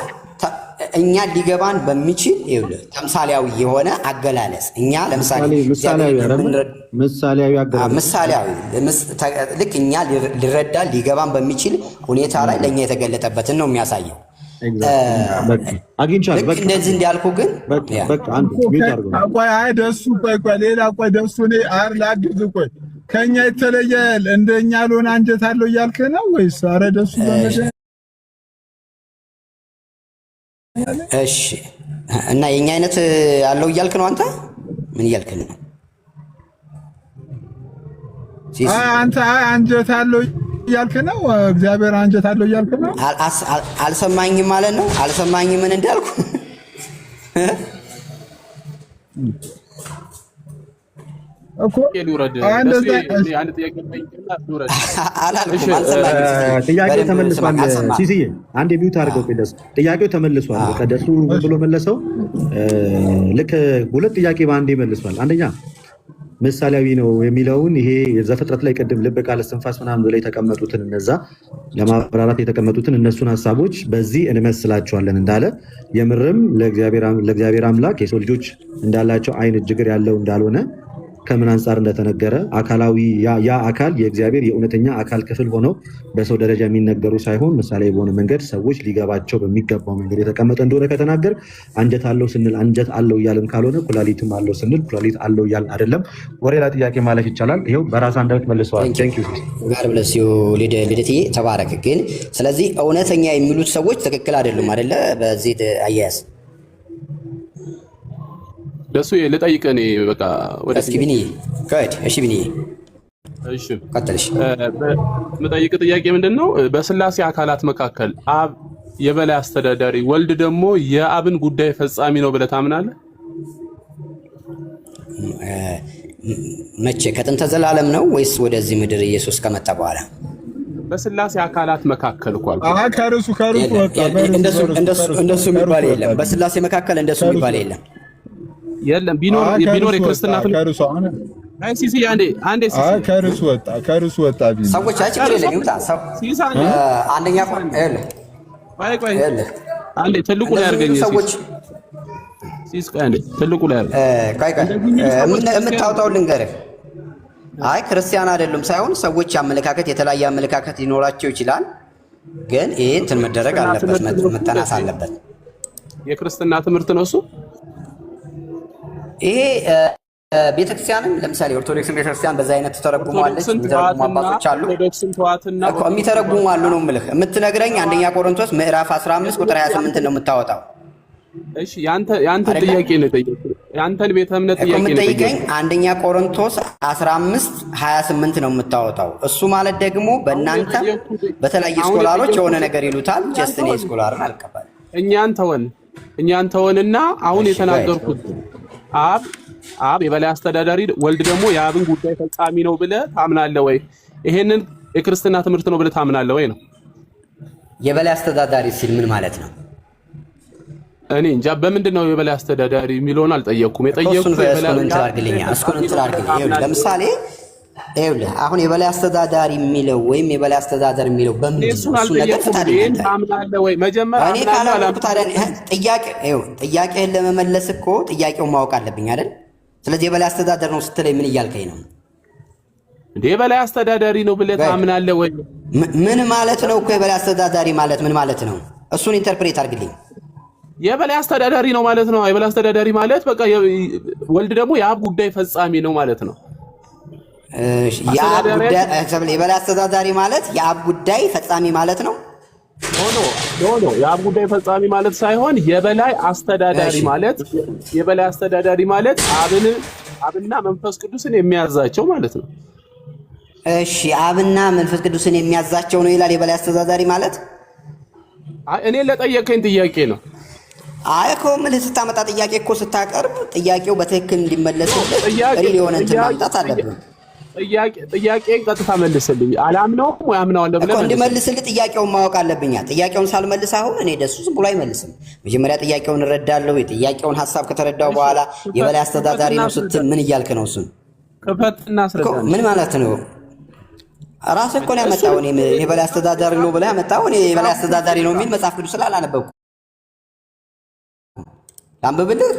እኛ ሊገባን በሚችል ይኸውልህ ተምሳሌያዊ የሆነ አገላለጽ እኛ ለምሳሌ ምሳሌያዊ ልክ እኛ ሊረዳ ሊገባን በሚችል ሁኔታ ላይ ለእኛ የተገለጠበትን ነው የሚያሳየው። ልክ እንደዚህ እንዲያልኩ ግን ደሱ ላግዝ ቆይ ከኛ የተለየ እንደኛ ያልሆነ አንጀት አለው እያልክ ነው ወይስ? ኧረ ደሱ እሺ። እና የኛ አይነት አለው እያልክ ነው አንተ? ምን እያልክ ነው አንተ? አንጀት አለው እያልክ ነው? እግዚአብሔር አንጀት አለው እያልክ ነው? አልሰማኝም ማለት ነው። አልሰማኝም ምን እንዳልኩ ጥያቄው ተመልሷል። ሲሲዬ አንድ ሚውት አድርገው ደስ ጥያቄው ተመልሷል። ደሱ ብሎ መለሰው። ልክ ሁለት ጥያቄ በአንዴ መልሷል። አንደኛ ምሳሌያዊ ነው የሚለውን ይሄ ዘፍጥረት ላይ ቅድም ልብ ቃል እስትንፋስ ምናምን ብለው የተቀመጡትን እነዛ ለማብራራት የተቀመጡትን እነሱን ሀሳቦች በዚህ እንመስላቸዋለን እንዳለ የምርም ለእግዚአብሔር አምላክ የሰው ልጆች እንዳላቸው አይነት ችግር ያለው እንዳልሆነ ከምን አንጻር እንደተነገረ አካላዊ ያ አካል የእግዚአብሔር የእውነተኛ አካል ክፍል ሆነው በሰው ደረጃ የሚነገሩ ሳይሆን ምሳሌ በሆነ መንገድ ሰዎች ሊገባቸው በሚገባው መንገድ የተቀመጠ እንደሆነ ከተናገር አንጀት አለው ስንል አንጀት አለው እያልን ካልሆነ ኩላሊትም አለው ስንል ኩላሊት አለው እያልን አይደለም። ወደ ሌላ ጥያቄ ማለፍ ይቻላል። ይኸው በራስ አንደበት መልሰዋል። ጋር ብለስ ልደትዬ ተባረክ። ግን ስለዚህ እውነተኛ የሚሉት ሰዎች ትክክል አይደሉም አይደለ? በዚህ አያያዝ ደሱ ልጠይቅ እኔ በቃ ወደ እስኪ ቢኒ ከድ እሺ ቢኒ እሺ ቀጥልሽ። የምጠይቅ ጥያቄ ምንድነው በስላሴ አካላት መካከል አብ የበላይ አስተዳዳሪ ወልድ ደግሞ የአብን ጉዳይ ፈጻሚ ነው ብለህ ታምናለህ? መቼ ከጥንተ ዘላለም ነው ወይስ ወደዚህ ምድር ኢየሱስ ከመጣ በኋላ? በስላሴ አካላት መካከል እኮ ከርሱ ወጣ። እንደሱ የሚባል የለም። በስላሴ መካከል እንደሱ የሚባል የለም። የለም ቢኖር የክርስትና አይ ሲሲ አንዴ ሲሲ ከርሱ ወጣ ቢል ሰዎች ችግር የለም ይምጣ ሰው አንደኛ ቆይ አንዴ ትልቁ ነው ያርገኝ ሲስቀን ትልቁ ላይ ቆይ የምታወጣው ልንገርህ። አይ ክርስቲያን አይደሉም ሳይሆን ሰዎች አመለካከት የተለያየ አመለካከት ሊኖራቸው ይችላል። ግን ይሄ እንትን መደረግ አለበት፣ መጠናት አለበት። የክርስትና ትምህርት ነው እሱ። ይሄ ቤተክርስቲያንም ለምሳሌ ኦርቶዶክስ ቤተክርስቲያን በዛ አይነት ተተረጉማለች። የሚተረጉሙ አባቶች አሉ እኮ የሚተረጉሙ አሉ ነው የምልህ። የምትነግረኝ አንደኛ ቆሮንቶስ ምዕራፍ 15 ቁጥር 28 ነው የምታወጣው። እሺ ያንተ ጥያቄ ነው የጠየቅኩት። ያንተን ቤተ እምነት ጥያቄ ነው የምትጠይቀኝ። አንደኛ ቆሮንቶስ 15 28 ነው የምታወጣው። እሱ ማለት ደግሞ በእናንተ በተለያዩ ስኮላሮች የሆነ ነገር ይሉታል። ጀስት እኔ ስኮላርን አልቀበልም። እኛን ተወንና አሁን የተናገርኩት አብ የበላይ አስተዳዳሪ፣ ወልድ ደግሞ የአብን ጉዳይ ፈጻሚ ነው ብለህ ታምናለህ ወይ? ይሄንን የክርስትና ትምህርት ነው ብለህ ታምናለህ ወይ ነው? የበላይ አስተዳዳሪ ሲል ምን ማለት ነው? እኔ እንጃ። በምንድን ነው የበላይ አስተዳዳሪ የሚለውን አልጠየቅኩም። የጠየቅኩት ለምሳሌ ይኸውልህ አሁን የበላይ አስተዳዳሪ የሚለው ወይም የበላይ አስተዳደር የሚለው በምንድን ነው? እሱ ነገር ታምናለህ ወይ? መጀመሪያ እኔ ካላልኩ ታዲያ ጥያቄህን ለመመለስ እኮ ጥያቄውን ማወቅ አለብኝ አይደል? ስለዚህ የበላይ አስተዳደር ነው ስትለኝ ምን እያልከኝ ነው? እንዴ የበላይ አስተዳዳሪ ነው ብለህ ታምናለህ ወይ? ምን ማለት ነው እኮ የበላይ አስተዳዳሪ ማለት ምን ማለት ነው? እሱን ኢንተርፕሬት አድርግልኝ። የበላይ አስተዳዳሪ ነው ማለት ነው። የበላይ አስተዳዳሪ ማለት በቃ ወልድ ደግሞ የአብ ጉዳይ ፈጻሚ ነው ማለት ነው። የበላይ አስተዳዳሪ ማለት የአብ ጉዳይ ፈጻሚ ማለት ነው። ኖ የአብ ጉዳይ ፈጻሚ ማለት ሳይሆን የበላይ አስተዳዳሪ ማለት አብና መንፈስ ቅዱስን የሚያዛቸው ማለት ነው። እሺ አብና መንፈስ ቅዱስን የሚያዛቸው ነው ይላል የበላይ አስተዳዳሪ ማለት። እኔ ለጠየቀኝ ጥያቄ ነው። አይ እኮ ምን ስታመጣ ጥያቄ እኮ ስታቀርብ ጥያቄው በትክክል እንዲመለስልህ ሪል የሆነ እንትን ማምጣት አለብን። ጥያቄን ቀጥታ መልስልኝ። አላምነውም ወይ አምነዋለሁ ብለህ እንዲመልስልህ ጥያቄውን ማወቅ አለብኝ። ጥያቄውን ሳልመልስ አሁን እኔ ደሱ ዝም ብሎ አይመልስም። መጀመሪያ ጥያቄውን እረዳለሁ። የጥያቄውን ሀሳብ ከተረዳው በኋላ የበላይ አስተዳዳሪ ነው ስትል ምን እያልክ ነው? እሱን ክፈትና አስረዳ። ምን ማለት ነው? ራስህ እኮ ነው ያመጣው። እኔ የበላይ አስተዳዳሪ ነው ብለህ ያመጣው። እኔ የበላይ አስተዳዳሪ ነው የሚል መጽሐፍ ቅዱስ ስላላነበብኩ አንብብልህ።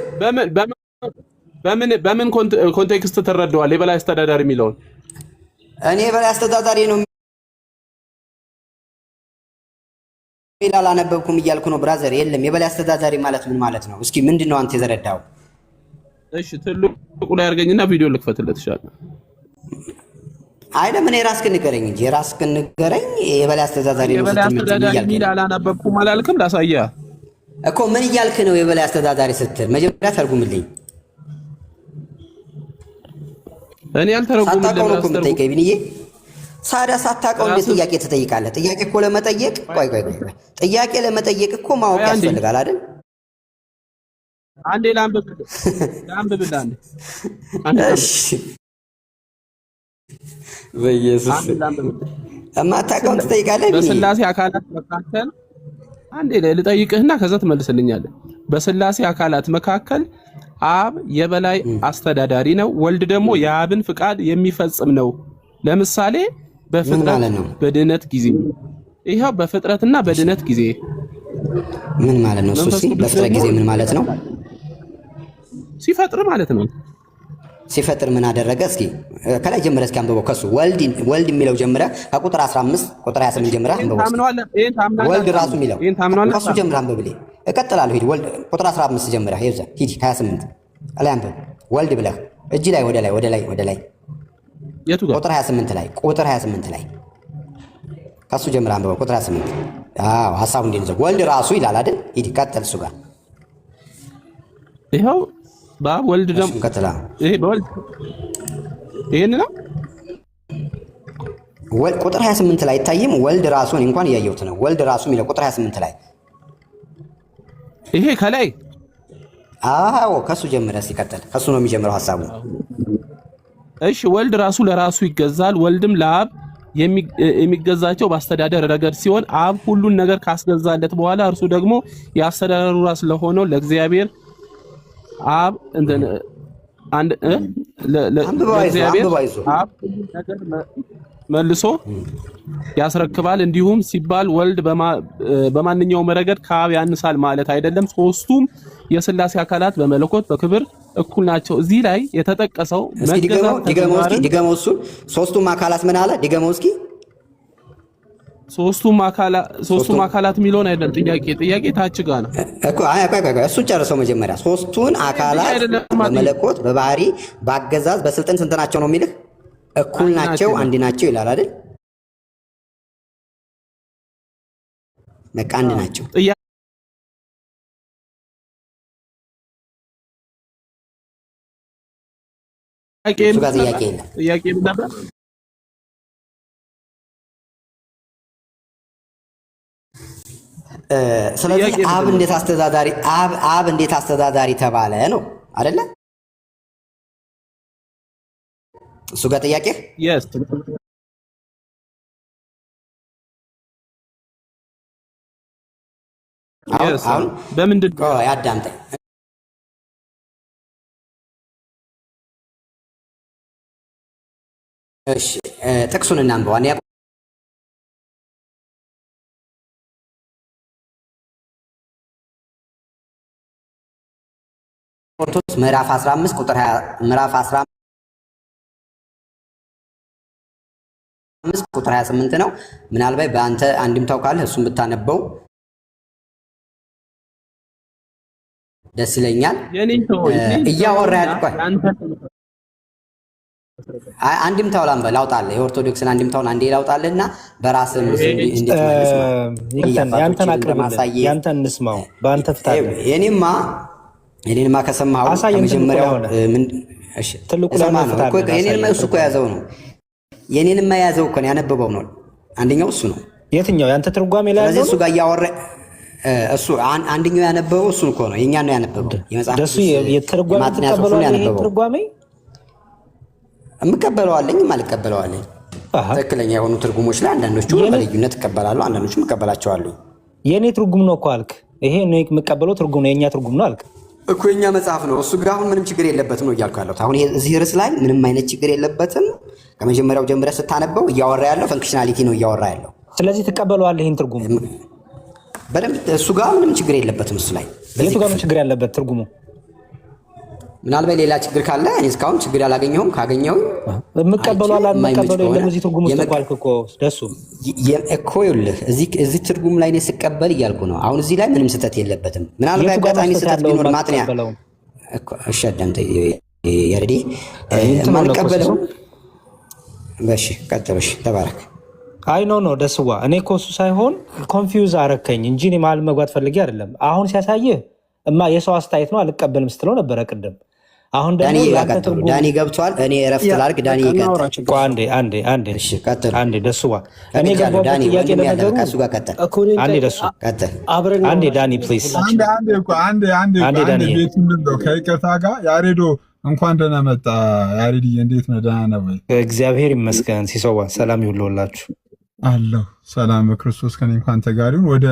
በምን ኮንቴክስት ተረዳዋል የበላይ አስተዳዳሪ የሚለውን? እኔ የበላይ አስተዳዳሪ ነው የሚል አላነበብኩም እያልኩ ነው ብራዘር። የለም የበላይ አስተዳዳሪ ማለት ምን ማለት ነው? እስኪ ምንድነው አንተ የዘረዳው? እሺ ትልቁ ላይ አድርገኝና ቪዲዮ ልክፈትለት ይችላል። አይደለም እኔ ራስህን ንገረኝ እንጂ ራስህን ንገረኝ። የበላይ አስተዳዳሪ ነው የበላይ አስተዳዳሪ የሚል አላነበብኩም አላልክም? ላሳየህ እኮ ምን እያልክ ነው? የበላይ አስተዳዳሪ ስትል መጀመሪያ ተርጉምልኝ። እኔ አልተረጉምልኝ ቢንዬ ሳዳ ሳታውቀው እንዴት ጥያቄ ትጠይቃለህ? ጥያቄ እኮ ለመጠየቅ ጥያቄ ለመጠየቅ እኮ ማወቅ ያስፈልጋል አይደል? አንዴ ላንብብልህ አንዴ። እሺ በኢየሱስ እማታውቀውን ትጠይቃለህ? በስላሴ አካላት መካከል አንዴ ልጠይቅህና ከዛ ትመልስልኛለህ። በስላሴ አካላት መካከል አብ የበላይ አስተዳዳሪ ነው፣ ወልድ ደግሞ የአብን ፍቃድ የሚፈጽም ነው። ለምሳሌ በፍጥረት በድነት ጊዜ። ይሄው በፍጥረትና በድነት ጊዜ ምን ማለት ነው? እሱ በፍጥረት ጊዜ ምን ማለት ነው? ሲፈጥር ማለት ነው። ሲፈጥር ምን አደረገ? እስኪ ከላይ ጀምረህ እስኪ አንብበው። ከሱ ወልድ የሚለው ጀምረህ ከቁጥር 15 ቁጥር 28 ጀምረህ አንብበው። ወልድ ራሱ የሚለው ከሱ ጀምረህ አንብብልኝ። እቀጥላለሁ። ሂድ ወልድ ቁጥር 15 ጀምረህ ይብዛ። ሂድ 28 ላይ አንብብ። ወልድ ብለህ እጅ ላይ ወደ ላይ የቱ ጋር? ቁጥር 28 ላይ ከሱ ጀምረህ አንብበው። ቁጥር 28 አዎ ሐሳቡ እንዴት ነው? ወልድ ራሱ ይላል አይደል? ሂድ ቀጥል። እሱ ጋር ይኸው በአብ ወልድ ደግሞ ይሄ በወልድ ይሄን ነው። ቁጥር 28 ላይ አይታይም? ወልድ ራሱ እንኳን እያየሁት ነው። ወልድ ራሱ የሚለው ቁጥር 28 ላይ ይሄ ከላይ አዎ ከሱ ጀምረህ ሲቀጥል ከሱ ነው የሚጀምረው ሐሳቡ። እሺ ወልድ ራሱ ለራሱ ይገዛል፣ ወልድም ለአብ የሚገዛቸው በአስተዳደር ረገድ ሲሆን አብ ሁሉን ነገር ካስገዛለት በኋላ እርሱ ደግሞ የአስተዳደሩ ራስ ለሆነው ለእግዚአብሔር አብ ለእግዚአብሔር አብ ነገር መልሶ ያስረክባል። እንዲሁም ሲባል ወልድ በማንኛውም ረገድ ከአብ ያንሳል ማለት አይደለም። ሶስቱም የሥላሴ አካላት በመለኮት በክብር እኩል ናቸው። እዚህ ላይ የተጠቀሰው ዲገመው እሱ ሶስቱም አካላት ምን አለ? ዲገመው እስኪ ሶስቱም አካላት የሚለውን አይደለም። ጥያቄ ታች ጋር ነው እኮ። አይ እሱ ጨርሰው መጀመሪያ ሶስቱን አካላት በመለኮት በባህሪ በአገዛዝ በስልጣን ስንት ናቸው ነው የሚልህ? እኩል ናቸው፣ አንድ ናቸው ይላል አይደል? በቃ አንድ ናቸው። እሱ ጋር ጥያቄ ነበር። ስለዚህ አብ እንዴት አስተዳዳሪ ተባለ ነው አይደለ? እሱ ጋር ጥያቄ አሁን በምንድን ነው ያዳምጠኝ? እሺ ጥቅሱን እናንበው። ቆሮንቶስ ምዕራፍ 15 ቁጥር 20 ምዕራፍ 15 ቁጥር 28 ነው። ምናልባት በአንተ አንድምታው ካለ እሱን ብታነበው ደስ ይለኛል። እያወራ ያልኳል አንድምታው ላውጣልህ፣ የኦርቶዶክስን አንድምታውን አንዴ ላውጣልህና በራስህ እንድትመልስ ያንተን አቅርብልህ፣ ያንተን እንስማው። በአንተ ፍታ የኔንማ ከሰማሁ ከመጀመሪያው ትልቁ ላይ የኔንማ እሱ እኮ ያዘው ነው። የኔንማ ያዘው እኮ ነው ያነበበው ነው። አንደኛው እሱ ነው። የትኛው ያንተ ትርጓሜ ላይ ያለው? እሱ ጋር እያወራ እሱ አንደኛው ያነበበው እሱ እኮ ነው። የኛን ነው ያነበበው። ደሱ የትርጓሜ ትርጓሜ እምቀበለዋለኝ አልቀበለዋለኝ። ትክክለኛ የሆኑ ትርጉሞች ላይ አንዳንዶቹ በልዩነት እቀበላለሁ፣ አንዳንዶቹም እቀበላቸዋለሁ። የኔ ትርጉም ነው እኮ አልክ። ይሄ ነው የምቀበለው ትርጉም ነው፣ የኛ ትርጉም ነው አልክ እኮ። የኛ መጽሐፍ ነው እሱ ጋር አሁን ምንም ችግር የለበትም ነው እያልኩ ያለሁት። አሁን እዚህ ርዕስ ላይ ምንም አይነት ችግር የለበትም። ከመጀመሪያው ጀምረህ ስታነበው እያወራ ያለው ፈንክሽናሊቲ ነው እያወራ ያለው። ስለዚህ ትቀበለዋለህ ይሄን ትርጉም በደንብ። እሱ ጋር ምንም ችግር የለበትም። እሱ ላይ የቱ ጋር ነው ችግር ያለበት ትርጉሙ? ምናልባት ሌላ ችግር ካለ እኔ እስካሁን ችግር ያላገኘሁም። ካገኘሁም የምቀበለው አልመቀበለው የለም። እዚህ ትርጉም ውስጥ እኮ አልክ እኮ ደሱ እኮ ይኸውልህ፣ እዚህ ትርጉም ላይ እኔ ስቀበል እያልኩ ነው። አሁን እዚህ ላይ ምንም ስህተት የለበትም። ምናልባት አጋጣሚ ስህተት ቢኖር ማጥንያ እኮ እሺ፣ አዳምጠኝ ያሬዲ። የማልቀበለው እሺ፣ ቀጥሎሽ ተባረክ። አይ ኖ ደስዋ፣ እኔ እኮ እሱ ሳይሆን ኮንፊውዝ አረከኝ እንጂ እኔ መሀል መግባት ፈልጌ አይደለም። አሁን ሲያሳይህ የሰው አስተያየት ነው አልቀበልም ስትለው ነበረ ቅድም። አሁን ደግሞ ዳኒ ገብቷል። እኔ እረፍት ላድርግ። ዳኒ ይቀጥል። አንዴ ደስዋ፣ እኔ ገባሁ ጥያቄ ለነገሩ አንዴ ደሱ አንዴ ዳኒ ፕሊዝ አንዴ ዳኒ ከይቅርታ ጋር ያሬዶ እንኳን ደህና መጣ። ያሬዲ እንዴት ነህ? ደህና ነህ ወይ? እግዚአብሔር ይመስገን። ሲሶባ ሰላም ይሁንላችሁ። አለሁ ሰላም በክርስቶስ ከኔ እንኳን ተጋሪውን ወደ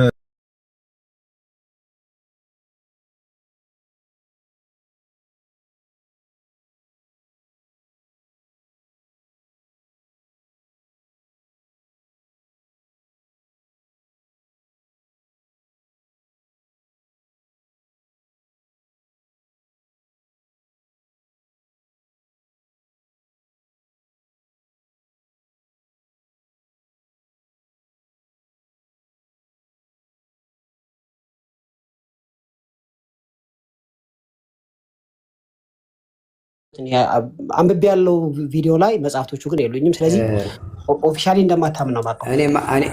አንብቤ ያለው ቪዲዮ ላይ መጽሐፍቶቹ ግን የሉኝም። ስለዚህ ኦፊሻሊ እንደማታምን ነው ማለት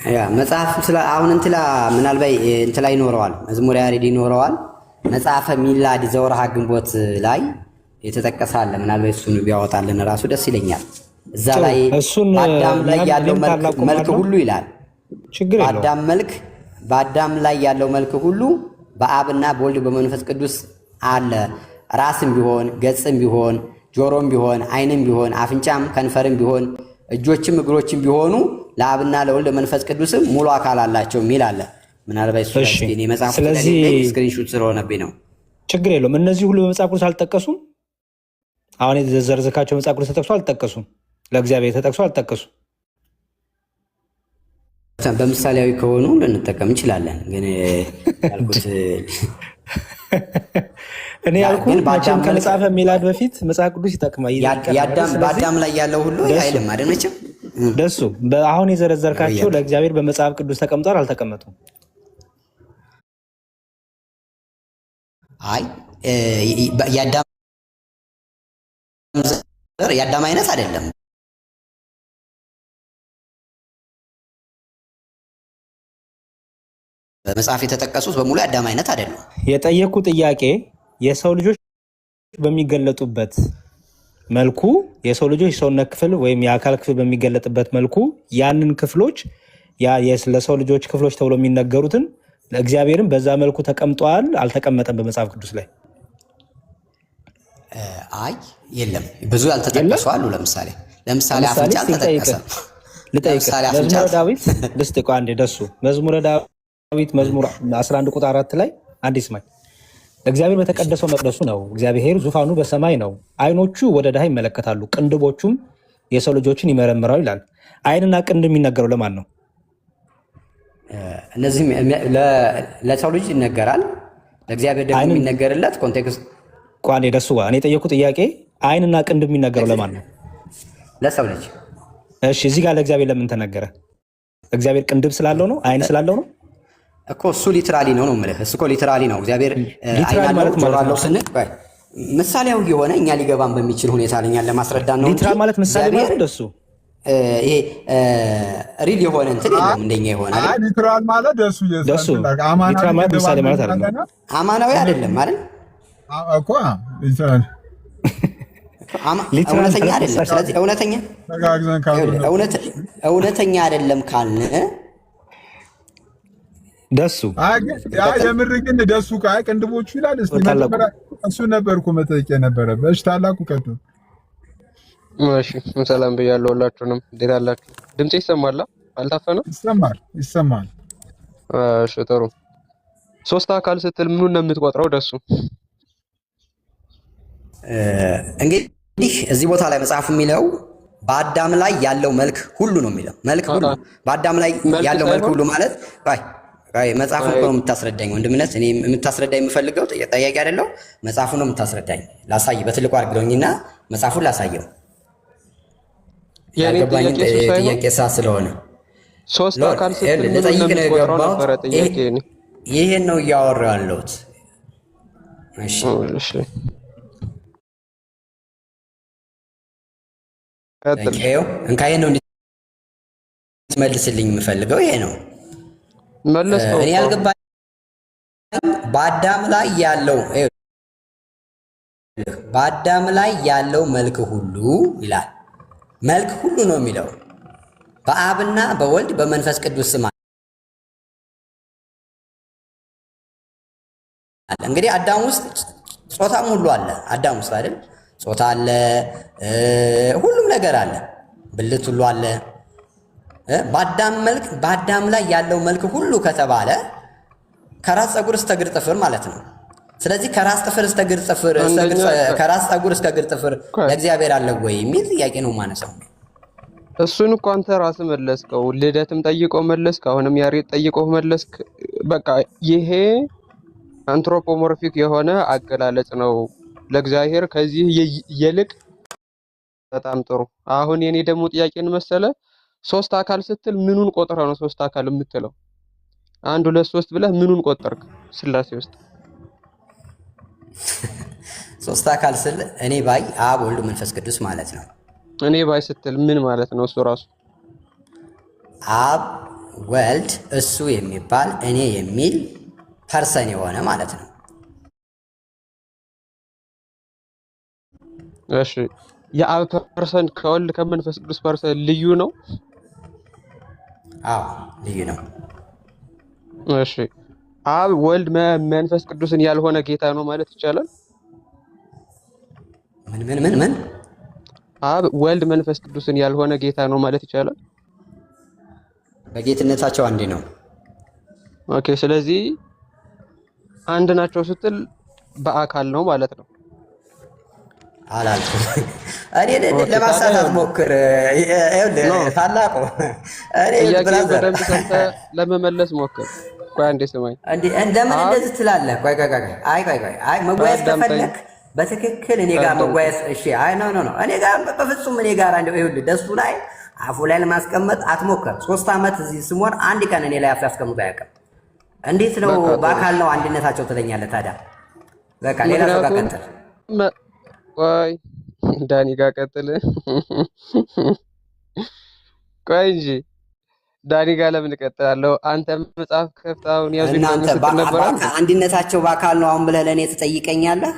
ያ መጽሐፍ አሁን እንትላ ምናልባት እንትላ ይኖረዋል፣ መዝሙረ ያሬድ ይኖረዋል። መጽሐፈ ሚላድ ዘወርሃ ግንቦት ላይ የተጠቀሳለ ምናልባት እሱን ቢያወጣልን ራሱ ደስ ይለኛል። እዛ ላይ በአዳም ላይ ያለው መልክ ሁሉ ይላል። በአዳም ላይ ያለው መልክ ሁሉ በአብና በወልድ በመንፈስ ቅዱስ አለ። ራስም ቢሆን ገጽም ቢሆን ጆሮም ቢሆን ዓይንም ቢሆን አፍንጫም ከንፈርም ቢሆን እጆችም እግሮችም ቢሆኑ ለአብና ለወልድ መንፈስ ቅዱስም ሙሉ አካል አላቸው የሚል አለ። ምናልባት እሱ ላይ መጽሐፍ ስለዚህ ስክሪንሾት ስለሆነብኝ ነው። ችግር የለውም። እነዚህ ሁሉ በመጽሐፍ ቅዱስ አልተጠቀሱም። አሁን የዘረዘርካቸው መጽሐፍ ቅዱስ ተጠቅሶ አልተጠቀሱም። ለእግዚአብሔር ተጠቅሶ አልተጠቀሱ? በምሳሌያዊ ከሆኑ ልንጠቀም እንችላለን። ግን ያልኩት እኔ ያልኩት መቼም ከመጽሐፈ ሚላድ በፊት መጽሐፍ ቅዱስ ይጠቅማል። በአዳም ላይ ያለው ሁሉ አይልም አይደለችም? ደሱ አሁን የዘረዘርካቸው ለእግዚአብሔር በመጽሐፍ ቅዱስ ተቀምጧል አልተቀመጡም? አይ የአዳም አይነት አይደለም። በመጽሐፍ የተጠቀሱት በሙሉ የአዳም አይነት አይደለም። የጠየቁ ጥያቄ የሰው ልጆች በሚገለጡበት መልኩ የሰው ልጆች የሰውነት ክፍል ወይም የአካል ክፍል በሚገለጥበት መልኩ ያንን ክፍሎች ለሰው ልጆች ክፍሎች ተብሎ የሚነገሩትን ለእግዚአብሔርም በዛ መልኩ ተቀምጧል አልተቀመጠም? በመጽሐፍ ቅዱስ ላይ አይ የለም፣ ብዙ ያልተጠቀሱ አሉ። ለምሳሌ አፍንጫ አልተጠቀሰም። መዝሙረ ዳዊት ልስጥቆ አንዴ ደሱ መዝሙረ ዳዊት መዝሙር 11 ቁጥር 4 ላይ አንድ ይስማኝ። እግዚአብሔር በተቀደሰው መቅደሱ ነው፣ እግዚአብሔር ዙፋኑ በሰማይ ነው፣ አይኖቹ ወደ ድሃ ይመለከታሉ፣ ቅንድቦቹም የሰው ልጆችን ይመረምራሉ ይላል። አይንና ቅንድ የሚነገረው ለማን ነው? እነዚህም ለሰው ልጅ ይነገራል። ለእግዚአብሔር ደግሞ የሚነገርለት ኮንቴክስት ቋንዴ ደሱ እኔ የጠየኩ ጥያቄ አይንና ቅንድ የሚነገረው ለማን ነው? ለሰው ልጅ። እሺ እዚህ ጋር ለእግዚአብሔር ለምን ተነገረ? እግዚአብሔር ቅንድብ ስላለው ነው? አይን ስላለው ነው እኮ። እሱ ሊትራሊ ነው የምልህ። እሱ እኮ ሊትራሊ ነው። እግዚአብሔር አይናለው ጆሮአለው ስንል ምሳሌያዊ የሆነ እኛ ሊገባን በሚችል ሁኔታ ለኛን ለማስረዳት ነው። ሊትራል ማለት ምሳሌ ማለት ደሱ ይሄ ሪል የሆነ እንትን የለም እንደኛ ይሆናል። ሊትራል ማለት ደሱ ሊትራል ማለት ምሳሌ ማለት አይደለም። አማናዊ አይደለም አይደል እኮ ሊትራል እውነተኛ አይደለም። ስለዚህ እውነተኛ አይደለም ካልን ደሱ የምር ግን ደሱ ቅንድቦቹ ይላል። እሱ ነበርኩ መጠየቅ የነበረብህ። እሺ ታላቁ ቀጥቶ። እሺ ሰላም ብያለሁ ሁላችሁንም። እንዴት አላችሁ? ድምጼ ይሰማል? አልታፈነም? ይሰማል። እሺ ጥሩ። ሶስት አካል ስትል ምኑን ነው የምትቆጥረው ደሱ? እንግዲህ እዚህ ቦታ ላይ መጽሐፉ የሚለው በአዳም ላይ ያለው መልክ ሁሉ ነው የሚለው። መልክ ሁሉ በአዳም ላይ ያለው መልክ ሁሉ ማለት መጽሐፉን እኮ ነው የምታስረዳኝ ወንድምነት። እኔ የምታስረዳኝ የምፈልገው ጠያቂ አይደለው፣ መጽሐፉን ነው የምታስረዳኝ። ላሳይ በትልቁ አድርግልኝና መጽሐፉን ላሳየው። ያገባኝ ጥያቄ ስለሆነ ሶስት አካል ስትል ልጠይቅ ነው የገባሁት። ይሄን ነው እያወራሁ ያለሁት። እሺ እንካዬ ነው እንድትመልስልኝ የምፈልገው ይሄ ነው። እኔ ያልገባኝ በአዳም ላይ ያለው መልክ ሁሉ ይላል። መልክ ሁሉ ነው የሚለው በአብና በወልድ በመንፈስ ቅዱስ ስም። እንግዲህ አዳም ውስጥ ጾታም ሁሉ አለ። አዳም ውስጥ አይደል? ጾታ አለ፣ ሁሉም ነገር አለ፣ ብልት ሁሉ አለ። በአዳም ላይ ያለው መልክ ሁሉ ከተባለ ከራስ ፀጉር እስከ እግር ጥፍር ማለት ነው። ስለዚህ ከራስ ፀጉር እስከ እግር ጥፍር ለእግዚአብሔር አለ ወይ የሚል ጥያቄ ነው ማነሳው። እሱን እኮ አንተ ራስህ መለስከው። ልደትም ጠይቆ መለስክ፣ አሁንም ያሬድ ጠይቆ መለስክ። በቃ ይሄ አንትሮፖሞርፊክ የሆነ አገላለጽ ነው ለእግዚአብሔር ከዚህ ይልቅ። በጣም ጥሩ። አሁን የኔ ደግሞ ጥያቄን መሰለ ሶስት አካል ስትል ምኑን ቆጥረህ ነው ሶስት አካል የምትለው? 1 2 3 ብለህ ምኑን ቆጠርክ? ስላሴ ውስጥ ሶስት አካል ስል እኔ ባይ አብ ወልድ መንፈስ ቅዱስ ማለት ነው። እኔ ባይ ስትል ምን ማለት ነው? እሱ ራሱ አብ ወልድ እሱ የሚባል እኔ የሚል ፐርሰን የሆነ ማለት ነው። እሺ የአብ ፐርሰን ከወልድ ከመንፈስ ቅዱስ ፐርሰን ልዩ ነው? አዎ ልዩ ነው። እሺ አብ ወልድ መንፈስ ቅዱስን ያልሆነ ጌታ ነው ማለት ይቻላል? ምን አብ ወልድ መንፈስ ቅዱስን ያልሆነ ጌታ ነው ማለት ይቻላል? በጌትነታቸው አንድ ነው። ኦኬ ስለዚህ አንድ ናቸው ስትል በአካል ነው ማለት ነው። አላልኩም። እኔ ለማሳታት ሞክር። ታላቁ ጥያቄን በደንብ ሰምተህ ለመመለስ ሞክር። ቆይ አንዴ ስማኝ። እንደምን እንደዚህ ትላለህ? አይ መወያየት ከፈለክ በትክክል እኔ ጋር መወያየት። እሺ አይ ኖ እኔ ጋር በፍጹም እኔ ጋር እንደው ይኸውልህ ደሱ ላይ አፉ ላይ ለማስቀመጥ አትሞክር። 3 ዓመት እዚህ ስሞን አንድ ቀን እኔ ላይ አፍ ያስቀምጡ አያውቅም። እንዴት ነው በአካል ነው አንድነታቸው ትለኛለህ ታዲያ? በቃ ሌላ ሰው ጋር ቀጥል። ቆይ ዳኒ ጋር ቀጥል። ቆይ እንጂ ዳኒ ጋር ለምን እቀጥላለሁ? አንተ መጽሐፍ ከፍታውን ያዙ ነበር። አንድነታቸው በአካል ነው አሁን ብለህ ለእኔ ትጠይቀኛለህ?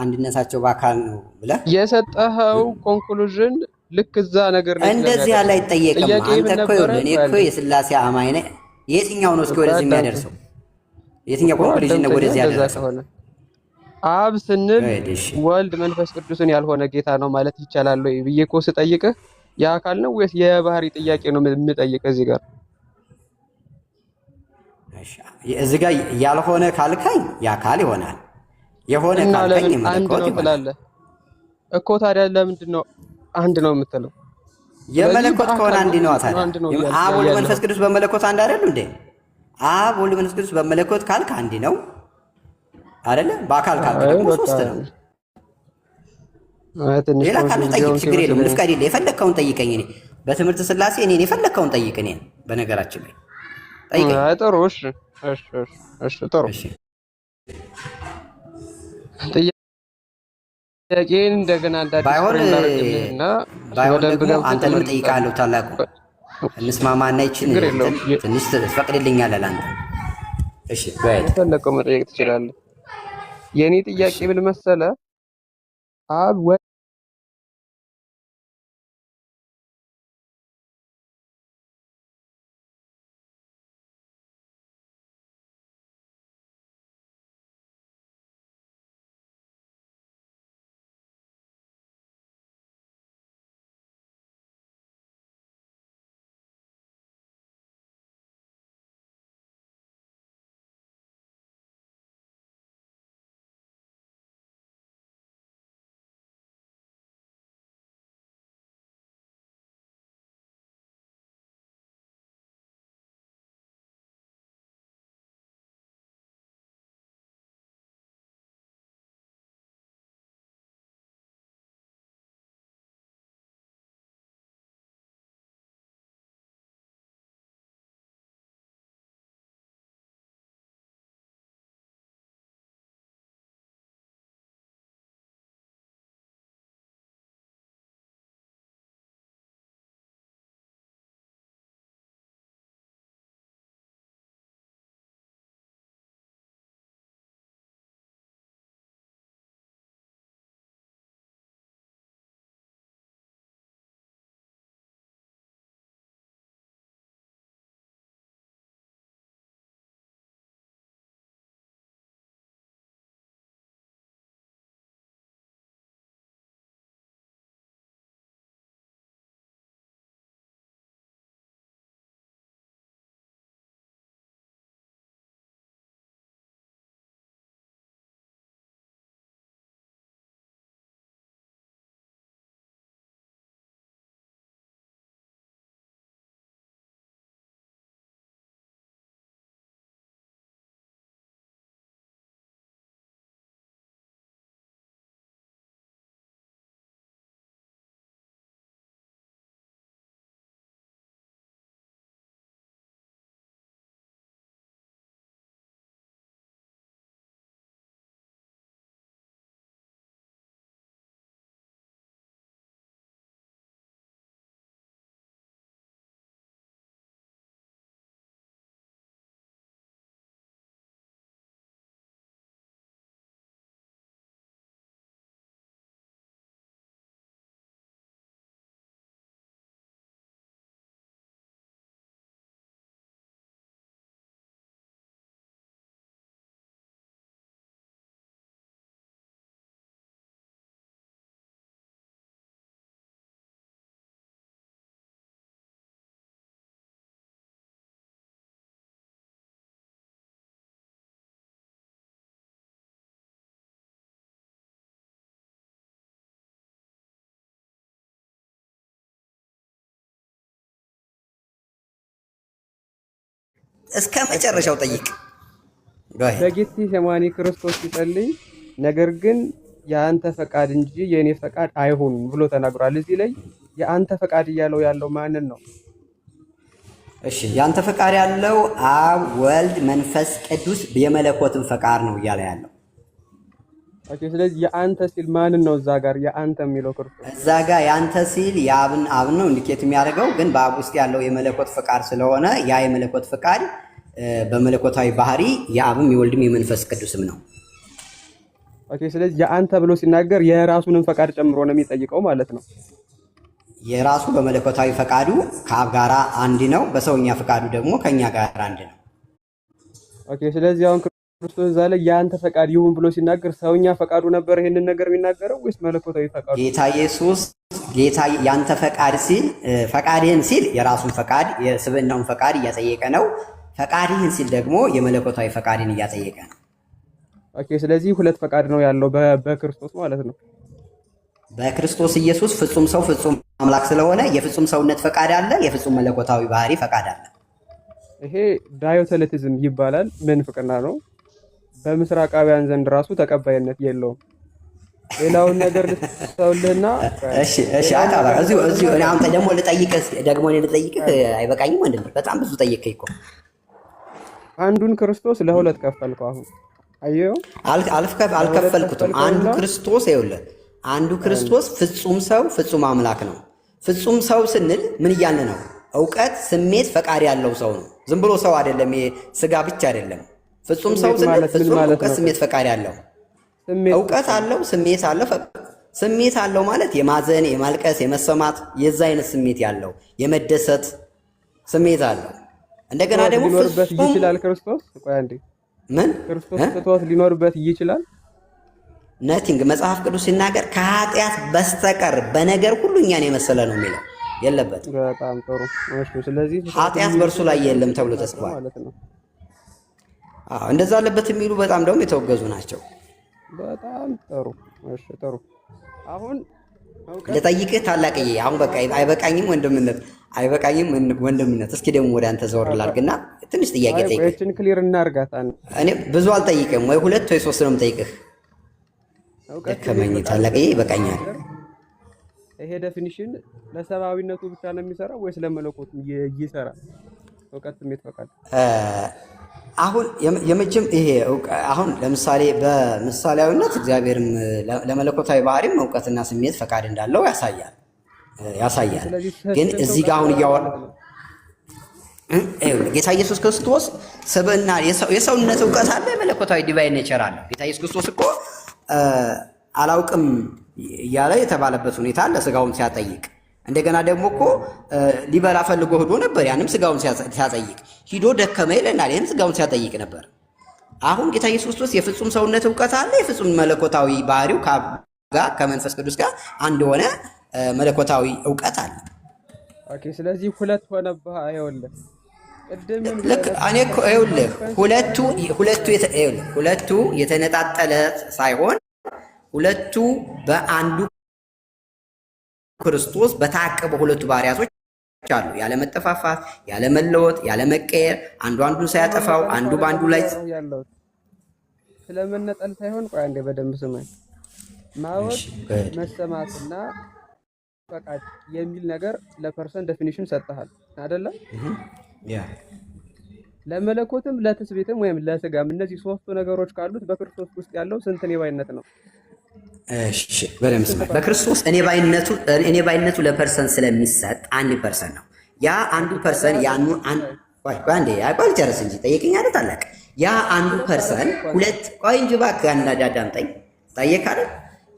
አንድነታቸው በአካል ነው ብለህ የሰጠኸው ኮንክሉዥን ልክ እዛ ነገር ላይ እንደዚህ ያለ አይጠየቅም። አንተ እኮ እኔ እኮ የሥላሴ አማኝ ነኝ። የትኛው ነው እስኪ ወደዚህ የሚያደርሰው? የትኛው ኮንክሉዥን ነው ወደዚህ ያደርሰው? አብ ስንል ወልድ መንፈስ ቅዱስን ያልሆነ ጌታ ነው ማለት ይቻላል ወይ ብዬ እኮ ስጠይቅህ የአካል ነው ወይስ የባህሪ ጥያቄ ነው የምጠይቅህ? እዚህ ጋር ያልሆነ ካልከኝ የአካል ይሆናል፣ የሆነ ካልከኝ የመለኮት ይሆናል እኮ። ታዲያ ለምንድን ነው አንድ ነው የምትለው? የመለኮት ከሆነ አንድ ነው። ታዲያ አብ ወልድ መንፈስ ቅዱስ በመለኮት አንድ አይደሉ እንዴ? አብ ወልድ መንፈስ ቅዱስ በመለኮት ካልክ አንድ ነው አይደለ? በአካል ካልክ ደግሞ 3 ነው። ሌላ ካለ ጠይቅ፣ ችግር የለውም። ልፍቀድልህ፣ የፈለግከውን ጠይቀኝ። እኔ በትምህርት ሥላሴ እኔ የፈለግከውን ጠይቅ። እኔ በነገራችን ላይ ጠይቀኝ። ጥሩ። እሺ ጥሩ። ጥያቄን እንደገና ባይሆን ደግሞ አንተንም እጠይቅሃለሁ። ታላቁ እንስማማና ይችን ትንሽ ትፈቅድልኛለህ ለአንተ? እሺ የፈለግከው መጠየቅ ትችላለህ። የእኔ ጥያቄ ምን መሰለህ? አብ እስከ መጨረሻው ጠይቅ። በጌቴ ሰማኒ ክርስቶስ ሲጸልይ ነገር ግን የአንተ ፈቃድ እንጂ የእኔ ፈቃድ አይሁን ብሎ ተናግሯል። እዚህ ላይ የአንተ ፈቃድ እያለው ያለው ማንን ነው? እሺ የአንተ ፈቃድ ያለው አብ ወልድ መንፈስ ቅዱስ የመለኮትን ፈቃድ ነው እያለ ያለው። ኦኬ ስለዚህ የአንተ ሲል ማንን ነው እዛ ጋር የአንተ የሚለው ክርስቶስ? እዛ ጋር የአንተ ሲል የአብን አብን ነው ኢንዲኬት የሚያደርገው፣ ግን በአብ ውስጥ ያለው የመለኮት ፈቃድ ስለሆነ ያ የመለኮት ፈቃድ በመለኮታዊ ባህሪ የአብም የወልድም የመንፈስ ቅዱስም ነው። ኦኬ ስለዚህ የአንተ ብሎ ሲናገር የራሱንም ፈቃድ ጨምሮ ነው የሚጠይቀው ማለት ነው። የራሱ በመለኮታዊ ፈቃዱ ከአብ ጋር አንድ ነው፣ በሰውኛ ፈቃዱ ደግሞ ከኛ ጋር አንድ ነው። ኦኬ ስለዚህ አሁን ክርስቶስ እዛ ላይ የአንተ ፈቃድ ይሁን ብሎ ሲናገር ሰውኛ ፈቃዱ ነበር ይሄንን ነገር የሚናገረው ወይስ መለኮታዊ ፈቃዱ? ጌታ ኢየሱስ ጌታ ያንተ ፈቃድ ሲል ፈቃድህን ሲል የራሱን ፈቃድ የስብዕናውን ፈቃድ እያጠየቀ ነው። ፈቃድህን ሲል ደግሞ የመለኮታዊ ፈቃድን እያጠየቀ ነው። ኦኬ ስለዚህ ሁለት ፈቃድ ነው ያለው በክርስቶስ ማለት ነው። በክርስቶስ ኢየሱስ ፍጹም ሰው ፍጹም አምላክ ስለሆነ የፍጹም ሰውነት ፈቃድ አለ፣ የፍጹም መለኮታዊ ባህሪ ፈቃድ አለ። ይሄ ዳዮተለቲዝም ይባላል። ምንፍቅና ነው። በምስራቃውያን ዘንድ ራሱ ተቀባይነት የለውም። ሌላውን ነገር ልትሰውልህና እሺ አቃባ እዚሁ እኔ አንተ ደግሞ ልጠይቅህ አይበቃኝም ወንድም? በጣም ብዙ ጠይቀኝ እኮ። አንዱን ክርስቶስ ለሁለት ከፈልከው። አሁን አየው አልከፈልኩትም። አንዱ ክርስቶስ ይኸውልህ፣ አንዱ ክርስቶስ ፍጹም ሰው ፍጹም አምላክ ነው። ፍጹም ሰው ስንል ምን እያልን ነው? እውቀት፣ ስሜት፣ ፈቃድ ያለው ሰው ነው። ዝም ብሎ ሰው አይደለም። ስጋ ብቻ አይደለም። ፍጹም ሰው ስንል ፍጹም እውቀት፣ ስሜት፣ ፈቃድ ያለው እውቀት አለው፣ ስሜት አለው ማለት የማዘን፣ የማልቀስ፣ የመሰማት የዛ አይነት ስሜት ያለው የመደሰት ስሜት አለው። እንደገና ደግሞ ሊኖርበት ይችላል ክርስቶስ። ቆይ አንዴ ምን ክርስቶስ ፍትወት ሊኖርበት ይችላል? ነቲንግ መጽሐፍ ቅዱስ ሲናገር ከኃጢአት በስተቀር በነገር ሁሉ እኛን የመሰለ ነው የሚለው የለበት። በጣም ጥሩ። እሺ ስለዚህ ኃጢአት በእርሱ ላይ የለም ተብሎ ተጽፏል ማለት ነው። አዎ እንደዛ አለበት የሚሉ በጣም ደግሞ የተወገዙ ናቸው። በጣም ጥሩ። እሺ ጥሩ። አሁን ልጠይቅህ ታላቅዬ፣ አሁን በቃ አይበቃኝም ወንድምነት። እስኪ ደግሞ ወደ አንተ ዘወር ላድርግና ትንሽ ጥያቄ ጠይቅህ። እቺን ክሊር እናርጋት። እኔ ብዙ አልጠይቅም፣ ወይ ሁለት ወይ ሶስት ነው የምጠይቅህ። ደከመኝ ታላቅዬ፣ ይበቃኛል። ይሄ ዴፊኒሽን ለሰብአዊነቱ ብቻ ነው የሚሰራው ወይስ ለመለኮቱ ይሰራል? እውቀት፣ ስሜት፣ ፈቃድ አሁን የመጀም ይሄ አሁን ለምሳሌ በምሳሌያዊነት እግዚአብሔርም ለመለኮታዊ ባህሪም እውቀትና ስሜት ፈቃድ እንዳለው ያሳያል። ግን እዚህ ጋር አሁን እያወራ ጌታ ኢየሱስ ክርስቶስ ስብዕና የሰውነት እውቀት አለ፣ የመለኮታዊ ዲቫይን ኔቸር አለ። ጌታ ኢየሱስ ክርስቶስ እኮ አላውቅም እያለ የተባለበት ሁኔታ አለ ስጋውን ሲያጠይቅ። እንደገና ደግሞ እኮ ሊበላ ፈልጎ ሄዶ ነበር፣ ያንም ስጋውን ሲያጠይቅ ሂዶ ደከመ ይለናል። ይህም ስጋውን ሲያጠይቅ ነበር። አሁን ጌታ ኢየሱስ ክርስቶስ የፍጹም ሰውነት እውቀት አለ፣ የፍጹም መለኮታዊ ባህሪው ጋር ከመንፈስ ቅዱስ ጋር አንድ የሆነ መለኮታዊ እውቀት አለ። ኦኬ ስለዚህ ሁለት ሆነብህ። አይወልህ ቅድም ልክ እኔ እኮ ይኸውልህ ሁለቱ የተነጣጠለ ሳይሆን ሁለቱ በአንዱ ክርስቶስ በታቀበ ሁለቱ ባህሪያቶች አሉ። ያለ መጠፋፋት፣ ያለ መለወጥ፣ ያለ መቀየር፣ አንዱ አንዱን ሳያጠፋው አንዱ በአንዱ ላይ ስለመነጠል ሳይሆን ቆይ አንዴ በደንብ ስማኝ። ማወቅ፣ መሰማትና ፈቃድ የሚል ነገር ለፐርሰን ዴፊኒሽን ሰጥተሃል አይደለ? ለመለኮትም ለትስቤትም ወይም ለስጋም እነዚህ ሶስቱ ነገሮች ካሉት በክርስቶስ ውስጥ ያለው ስንት እኔባይነት ነው? እሺ በደምብ ስማ። በክርስቶስ እኔ ባይነቱ ለፐርሰን ስለሚሰጥ 1% ነው። ያ 1% ያኑ አንዴ አይባል ጨርስ እንጂ ጠይቀኝ አይደል ታላቅ። ያ 1% ሁለት ቆይ እንጂ እባክህ አዳምጠኝ። ጠየቅ አይደል?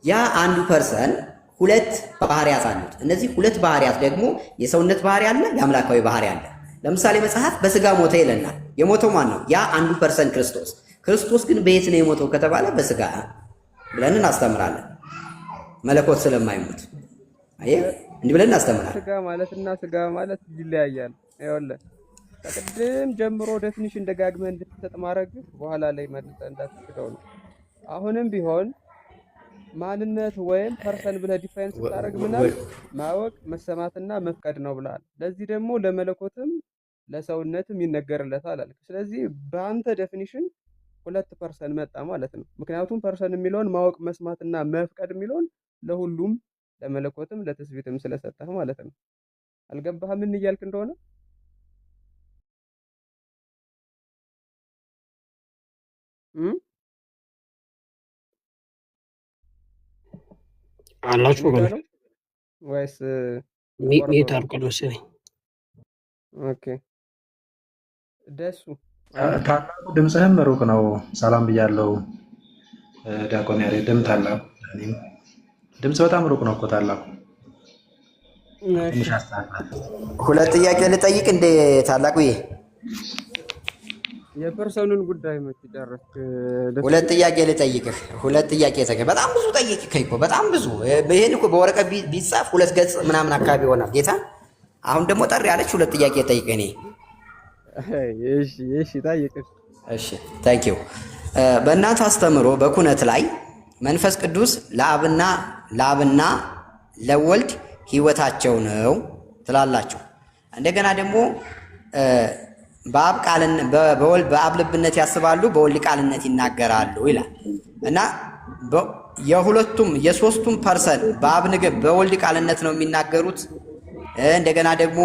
ያ 1% ሁለት ባህሪያት አሉት። እነዚህ ሁለት ባህሪያት ደግሞ የሰውነት ባህሪ አለ፣ የአምላካዊ ባህሪ አለ። ለምሳሌ መጽሐፍ በስጋ ሞተ ይለናል። የሞተው ማን ነው? ያ 1% ክርስቶስ። ክርስቶስ ግን በየት ነው የሞተው ከተባለ በስጋ ብለን እናስተምራለን። መለኮት ስለማይሞት አየህ፣ እንዲህ ብለን እናስተምራለን። ስጋ ማለትና ስጋ ማለት ይለያያል። ይኸውልህ ከቅድም ጀምሮ ዴፊኒሽን ደጋግመህ እንድትሰጥ ማድረግ በኋላ ላይ መልሰህ እንዳትስደው ነው። አሁንም ቢሆን ማንነት ወይም ፐርሰን ብለህ ዲፋይን ስታደርግ ምናምን ማወቅ፣ መሰማትና መፍቀድ ነው ብለሃል። ለዚህ ደግሞ ለመለኮትም ለሰውነትም ይነገርለታል አልክ። ስለዚህ በአንተ ዴፊኒሽን 2% መጣ ማለት ነው። ምክንያቱም ፐርሰን የሚለውን ማወቅ መስማትና መፍቀድ የሚለውን ለሁሉም ለመለኮትም ለትስቢትም ስለሰጠህ ማለት ነው። አልገባህም ምን እያልክ እንደሆነ? አላችሁ ወይስ ሚት አድርጎ መሰለኝ። ኦኬ ደሱ ታላቁ ድምፅህም ሩቅ ነው። ሰላም ብያለሁ ዲያቆን ያሬድም ታላቁ ድምፅ በጣም ሩቅ ነው እኮ ታላቁ። ትንሽ አስተካክል። ሁለት ጥያቄ ልጠይቅ እንደ ታላቁዬ? የፐርሰኑን ጉዳይ መች ጨረስክ? ሁለት ጥያቄ ልጠይቅህ። ሁለት ጥያቄ በጣም ብዙ ጠይቅህ እኮ በጣም ብዙ። ይሄን እኮ በወረቀት ቢጻፍ 2 ገጽ ምናምን አካባቢ ይሆናል ጌታ። አሁን ደግሞ ጠር ያለች ሁለት ጥያቄ ጠይቅህ እኔ። እሺ ጠይቅህ። እሺ ታንክ ዩ። በእናንተ አስተምሮ በኩነት ላይ መንፈስ ቅዱስ ለአብና ለወልድ ሕይወታቸው ነው ትላላችሁ። እንደገና ደግሞ በአብ ልብነት ያስባሉ፣ በወልድ ቃልነት ይናገራሉ ይላል እና የሶስቱም ፐርሰን በአብ ንግብ በወልድ ቃልነት ነው የሚናገሩት። እንደገና ደግሞ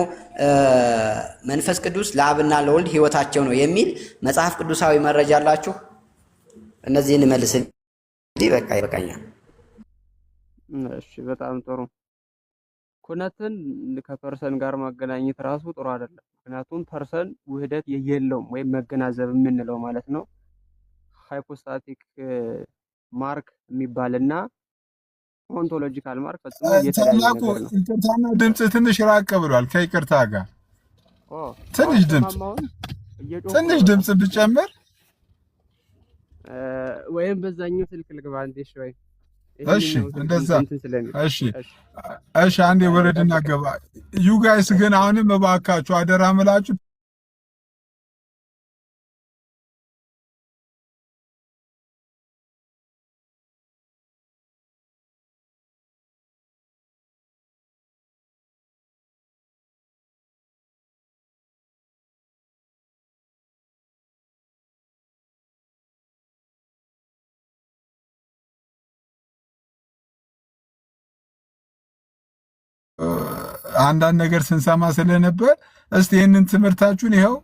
መንፈስ ቅዱስ ለአብና ለወልድ ሕይወታቸው ነው የሚል መጽሐፍ ቅዱሳዊ መረጃ አላችሁ? እነዚህን መልስልኝ። በቃ ይበቃኛል። እሺ በጣም ጥሩ። ኩነትን ከፐርሰን ጋር ማገናኘት ራሱ ጥሩ አይደለም። ምክንያቱም ፐርሰን ውህደት የለውም ወይም መገናዘብ የምንለው ማለት ነው። ሃይፖስታቲክ ማርክ የሚባልና ኦንቶሎጂካል ማርክ ፈጽሞ የተለያየ ነገር ነው። ይቅርታና ድምጽ ትንሽ ራቅ ብሏል። ከይቅርታ ጋር ትንሽ ድምጽ ብጨምር ወይም በዛኛው ስልክ ልግባ እንዴ? ወይ እሺ እንደዛ እሺ አንዴ ወረድና ገባ። ዩ ጋይስ ግን አሁንም እባካችሁ አደራ ምላችሁ አንዳንድ ነገር ስንሰማ ስለነበር እስቲ ይህንን ትምህርታችሁን ይኸው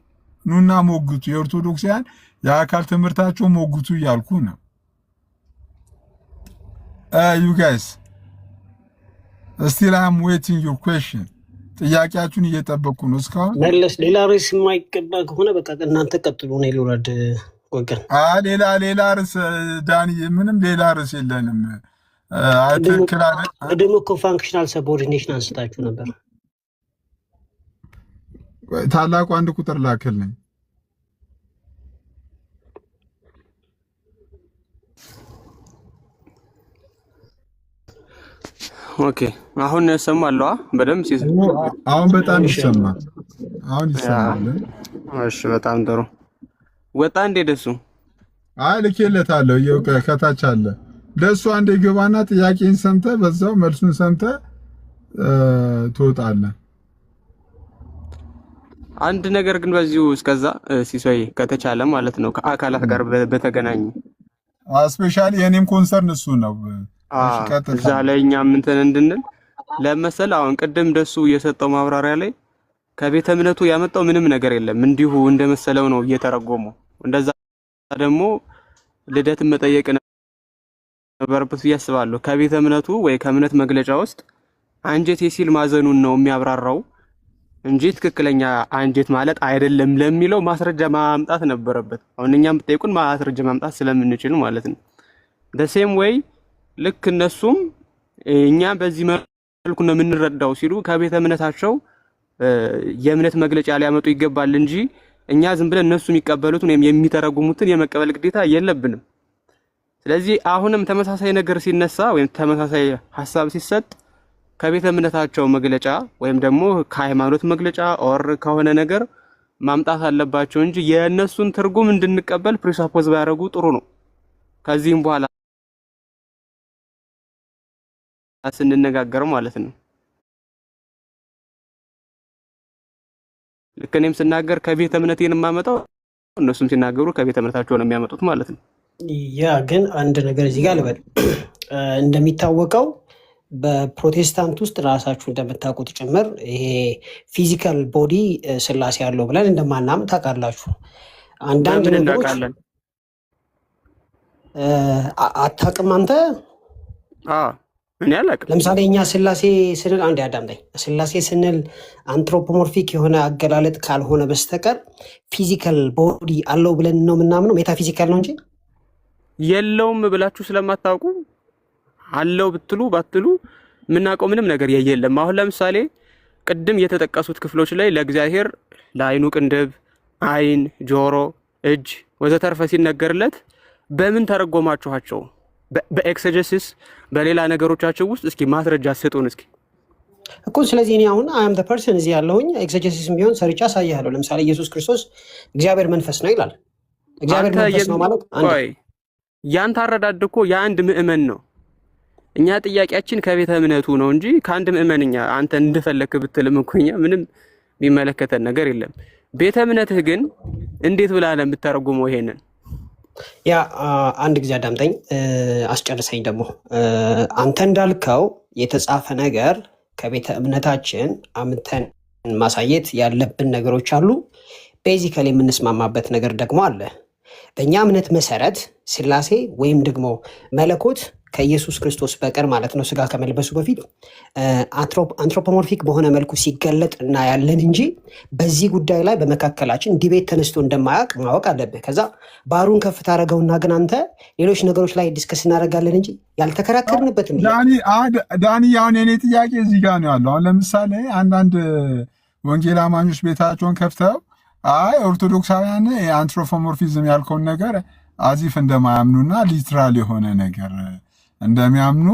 ኑና ሞግቱ፣ የኦርቶዶክሳውያን የአካል ትምህርታቸው ሞግቱ እያልኩ ነው። ዩ ጋይስ ስቲል አም ዌቲንግ ዩር ኩዌስችን፣ ጥያቄያችሁን እየጠበቅኩ ነው እስካሁን። መለስ ሌላ ርዕስ የማይገባ ከሆነ በቃ እናንተ ቀጥሉ። ነው ልውረድ ወገን። ሌላ ርዕስ ዳኒ፣ ምንም ሌላ ርዕስ የለንም። ደግሞ እኮ ፋንክሽናል ሰቦርዲኔሽን አንስታችሁ ነበር። ታላቁ አንድ ቁጥር ላክልኝ። ኦኬ አሁን ያሰማል። በደምብ አሁን በጣም ይሰማል። አሁን ይሰማል። እሺ በጣም ጥሩ። ወጣ እንዴ ደሱ? ልኬለታለሁ። ከታች አለ። ደሱ አንዴ ግባና ጥያቄን ሰምተህ በዛው መልሱን ሰምተህ ትወጣለህ። አንድ ነገር ግን በዚሁ እስከዛ ሲሶይ ከተቻለ ማለት ነው ከአካላት ጋር በተገናኘ ስፔሻሊ የኔም ኮንሰርን እሱ ነው። እዛ ላይ እኛም እንትን እንድንል ለመሰል አሁን ቅድም ደሱ የሰጠው ማብራሪያ ላይ ከቤተ እምነቱ ያመጣው ምንም ነገር የለም፣ እንዲሁ እንደመሰለው ነው እየተረጎመው። እንደዛ ደግሞ ልደትን መጠየቅ ነበረበት ብዬ አስባለሁ። ከቤተ እምነቱ ወይ ከእምነት መግለጫ ውስጥ አንጀቴ ሲል ማዘኑን ነው የሚያብራራው እንጂ ትክክለኛ አንጀት ማለት አይደለም ለሚለው ማስረጃ ማምጣት ነበረበት። አሁን እኛም ብትጠይቁን ማስረጃ ማምጣት ስለምንችል ማለት ነው። ደሴም ወይ ልክ እነሱም እኛ በዚህ መልኩ ነው የምንረዳው ሲሉ ከቤተ እምነታቸው የእምነት መግለጫ ሊያመጡ ይገባል እንጂ እኛ ዝም ብለን እነሱ የሚቀበሉትን ወይም የሚተረጉሙትን የመቀበል ግዴታ የለብንም። ስለዚህ አሁንም ተመሳሳይ ነገር ሲነሳ ወይም ተመሳሳይ ሐሳብ ሲሰጥ ከቤተ እምነታቸው መግለጫ ወይም ደግሞ ከሃይማኖት መግለጫ ኦር ከሆነ ነገር ማምጣት አለባቸው እንጂ የእነሱን ትርጉም እንድንቀበል ፕሪሳፖዝ ባያደርጉ ጥሩ ነው። ከዚህም በኋላ ስንነጋገር ማለት ነው። ልክ እኔም ስናገር ከቤተ እምነቴን የማመጣው እነሱም ሲናገሩ ከቤተ እምነታቸው ነው የሚያመጡት ማለት ነው። ያ ግን አንድ ነገር እዚህ ጋር ልበል። እንደሚታወቀው በፕሮቴስታንት ውስጥ ራሳችሁ እንደምታውቁት ጭምር ይሄ ፊዚካል ቦዲ ስላሴ ያለው ብለን እንደማናምን ታውቃላችሁ። አንዳንድ ነገሮች አታውቅም አንተ? እኔ አላውቅም። ለምሳሌ እኛ ስላሴ ስንል አንድ ያዳምጠኝ፣ ስላሴ ስንል አንትሮፖሞርፊክ የሆነ አገላለጥ ካልሆነ በስተቀር ፊዚካል ቦዲ አለው ብለን ነው የምናምነው። ሜታፊዚካል ነው እንጂ የለውም ብላችሁ ስለማታውቁ አለው ብትሉ ባትሉ የምናውቀው ምንም ነገር የለም። አሁን ለምሳሌ ቅድም የተጠቀሱት ክፍሎች ላይ ለእግዚአብሔር ለአይኑ ቅንድብ፣ አይን፣ ጆሮ፣ እጅ ወዘተርፈ ሲነገርለት በምን ተረጎማችኋቸው? በኤክሰጀሲስ በሌላ ነገሮቻቸው ውስጥ እስኪ ማስረጃ ስጡን እስኪ እኮ። ስለዚህ እኔ አሁን አም ዘ ፐርሰን እዚህ ያለሁኝ ኤክሰጀሲስም ቢሆን ሰርቻ አሳያለሁ። ለምሳሌ ኢየሱስ ክርስቶስ እግዚአብሔር መንፈስ ነው ይላል። እግዚአብሔር መንፈስ ነው ማለት ያንተ አረዳድ እኮ የአንድ ምእመን ነው። እኛ ጥያቄያችን ከቤተ እምነቱ ነው እንጂ ከአንድ ምእመን እኛ አንተ እንደፈለክ ብትልም እኮ እኛ ምንም የሚመለከተን ነገር የለም። ቤተ እምነትህ ግን እንዴት ብላ ነው የምተረጉመው ይሄንን? ያ አንድ ጊዜ አዳምጠኝ አስጨርሰኝ። ደግሞ አንተ እንዳልከው የተጻፈ ነገር ከቤተ እምነታችን አምተን ማሳየት ያለብን ነገሮች አሉ። ቤዚካሊ የምንስማማበት ነገር ደግሞ አለ። በእኛ እምነት መሰረት ስላሴ ወይም ደግሞ መለኮት ከኢየሱስ ክርስቶስ በቀር ማለት ነው ስጋ ከመልበሱ በፊት አንትሮፖሞርፊክ በሆነ መልኩ ሲገለጥ እናያለን እንጂ በዚህ ጉዳይ ላይ በመካከላችን ዲቤት ተነስቶ እንደማያውቅ ማወቅ አለብህ። ከዛ ባሩን ከፍ ታደርገውና ግን አንተ ሌሎች ነገሮች ላይ ዲስከስ እናደርጋለን እንጂ ያልተከራከርንበት ዳኒ አሁን የኔ ጥያቄ እዚህ ጋር ነው ያለው። አሁን ለምሳሌ አንዳንድ ወንጌል አማኞች ቤታቸውን ከፍተው አይ ኦርቶዶክሳውያን የአንትሮፖሞርፊዝም ያልከውን ነገር አዚፍ እንደማያምኑና ሊትራል የሆነ ነገር እንደሚያምኑ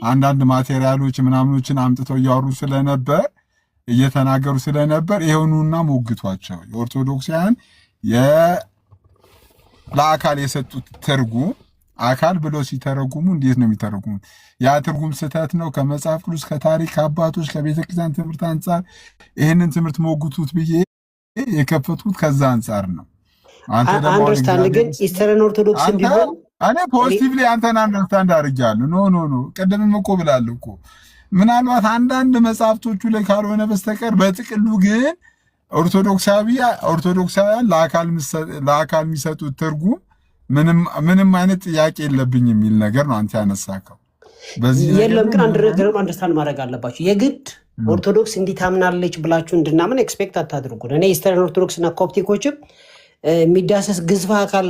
አንዳንድ ማቴሪያሎች ምናምኖችን አምጥተው እያወሩ ስለነበር እየተናገሩ ስለነበር ይሄውኑና ሞግቷቸው የኦርቶዶክሳውያን ለአካል የሰጡት ትርጉም አካል ብለው ሲተረጉሙ እንዴት ነው የሚተረጉሙት? ያ ትርጉም ስህተት ነው ከመጽሐፍ ቅዱስ ከታሪክ አባቶች ከቤተክርስቲያን ትምህርት አንጻር ይህንን ትምህርት ሞግቱት ብዬ የከፈቱት ከዛ አንጻር ነው። አንደርስታንድ ግን ኢስተርን ኦርቶዶክስ ቢሆን እኔ ፖዚቲቭሊ አንተን አንደርስታንድ አድርጊያለሁ። ኖ ቅድምም እኮ ብላለሁ እኮ ምናልባት አንዳንድ መጽሐፍቶቹ ላይ ካልሆነ በስተቀር በጥቅሉ ግን ኦርቶዶክሳውያን ለአካል የሚሰጡት ትርጉም ምንም አይነት ጥያቄ የለብኝ የሚል ነገር ነው አንተ ያነሳከው። የለም ግን አንድ ነገር አንደርስታንድ ማድረግ አለባችሁ። የግድ ኦርቶዶክስ እንዲታምናለች ብላችሁ እንድናምን ኤክስፔክት አታድርጉን። እኔ ኢስተርን ኦርቶዶክስ እና ኮፕቲኮችም የሚዳሰስ ግዝፍ አካል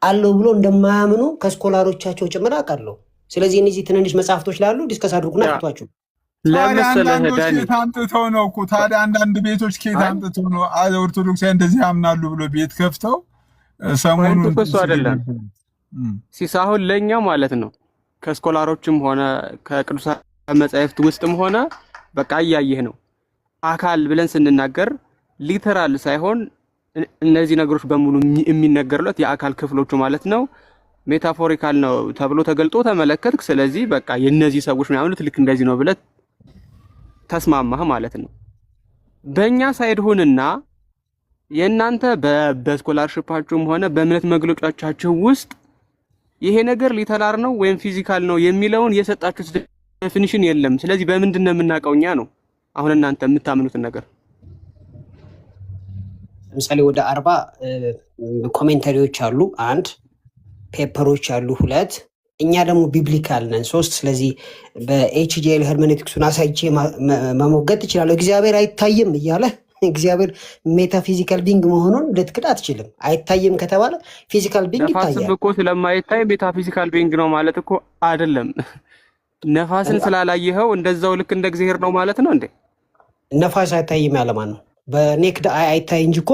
አለው ብሎ እንደማያምኑ ከስኮላሮቻቸው ጭምር አውቃለሁ። ስለዚህ እነዚህ ትንንሽ መጽሐፍቶች ላሉ ዲስከስ አድርጉና አጥቷችሁ አምጥተው ነው እኮ ታዲያ አንዳንድ ቤቶች ከየት አምጥተው ነው ኦርቶዶክሳዊ እንደዚህ ያምናሉ ብሎ ቤት ከፍተው ሰሞኑን እሱ አይደለም ሲሳሁን ለእኛ ማለት ነው ከስኮላሮችም ሆነ ከቅዱሳን መጻሕፍት ውስጥም ሆነ በቃ እያየህ ነው አካል ብለን ስንናገር ሊተራል ሳይሆን እነዚህ ነገሮች በሙሉ የሚነገሩለት የአካል ክፍሎቹ ማለት ነው ሜታፎሪካል ነው ተብሎ ተገልጦ ተመለከትክ። ስለዚህ በቃ የነዚህ ሰዎች ምናምን ልክ እንደዚህ ነው ብለህ ተስማማህ ማለት ነው። በእኛ ሳይድ ሆንና የእናንተ በስኮላርሽፓችሁም ሆነ በእምነት መግለጫቻችሁ ውስጥ ይሄ ነገር ሊተራል ነው ወይም ፊዚካል ነው የሚለውን የሰጣችሁት ዴፊኒሽን የለም። ስለዚህ በምንድን ነው የምናውቀው እኛ ነው አሁን እናንተ የምታምኑትን ነገር? ለምሳሌ ወደ 40 ኮሜንታሪዎች አሉ፣ 1 ፔፐሮች አሉ፣ 2 እኛ ደግሞ ቢብሊካል ነን 3 ስለዚህ በኤችጂኤል ሄርሜኔቲክሱን አሳይቼ መሞገት ይችላል። እግዚአብሔር አይታይም እያለ እግዚአብሔር ሜታፊዚካል ቢንግ መሆኑን ልትክድ አትችልም። አይታይም ከተባለ ፊዚካል ቢንግ ይታያል። ነፋስ እኮ ስለማይታይ ሜታፊዚካል ቢንግ ነው ማለት እኮ አይደለም። ነፋስን ስላላየኸው እንደዛው ልክ እንደ እግዚአብሔር ነው ማለት ነው እንዴ? ነፋስ አይታይም ያለማን ነው? በኔክድ አይ አይታይ እንጂ እኮ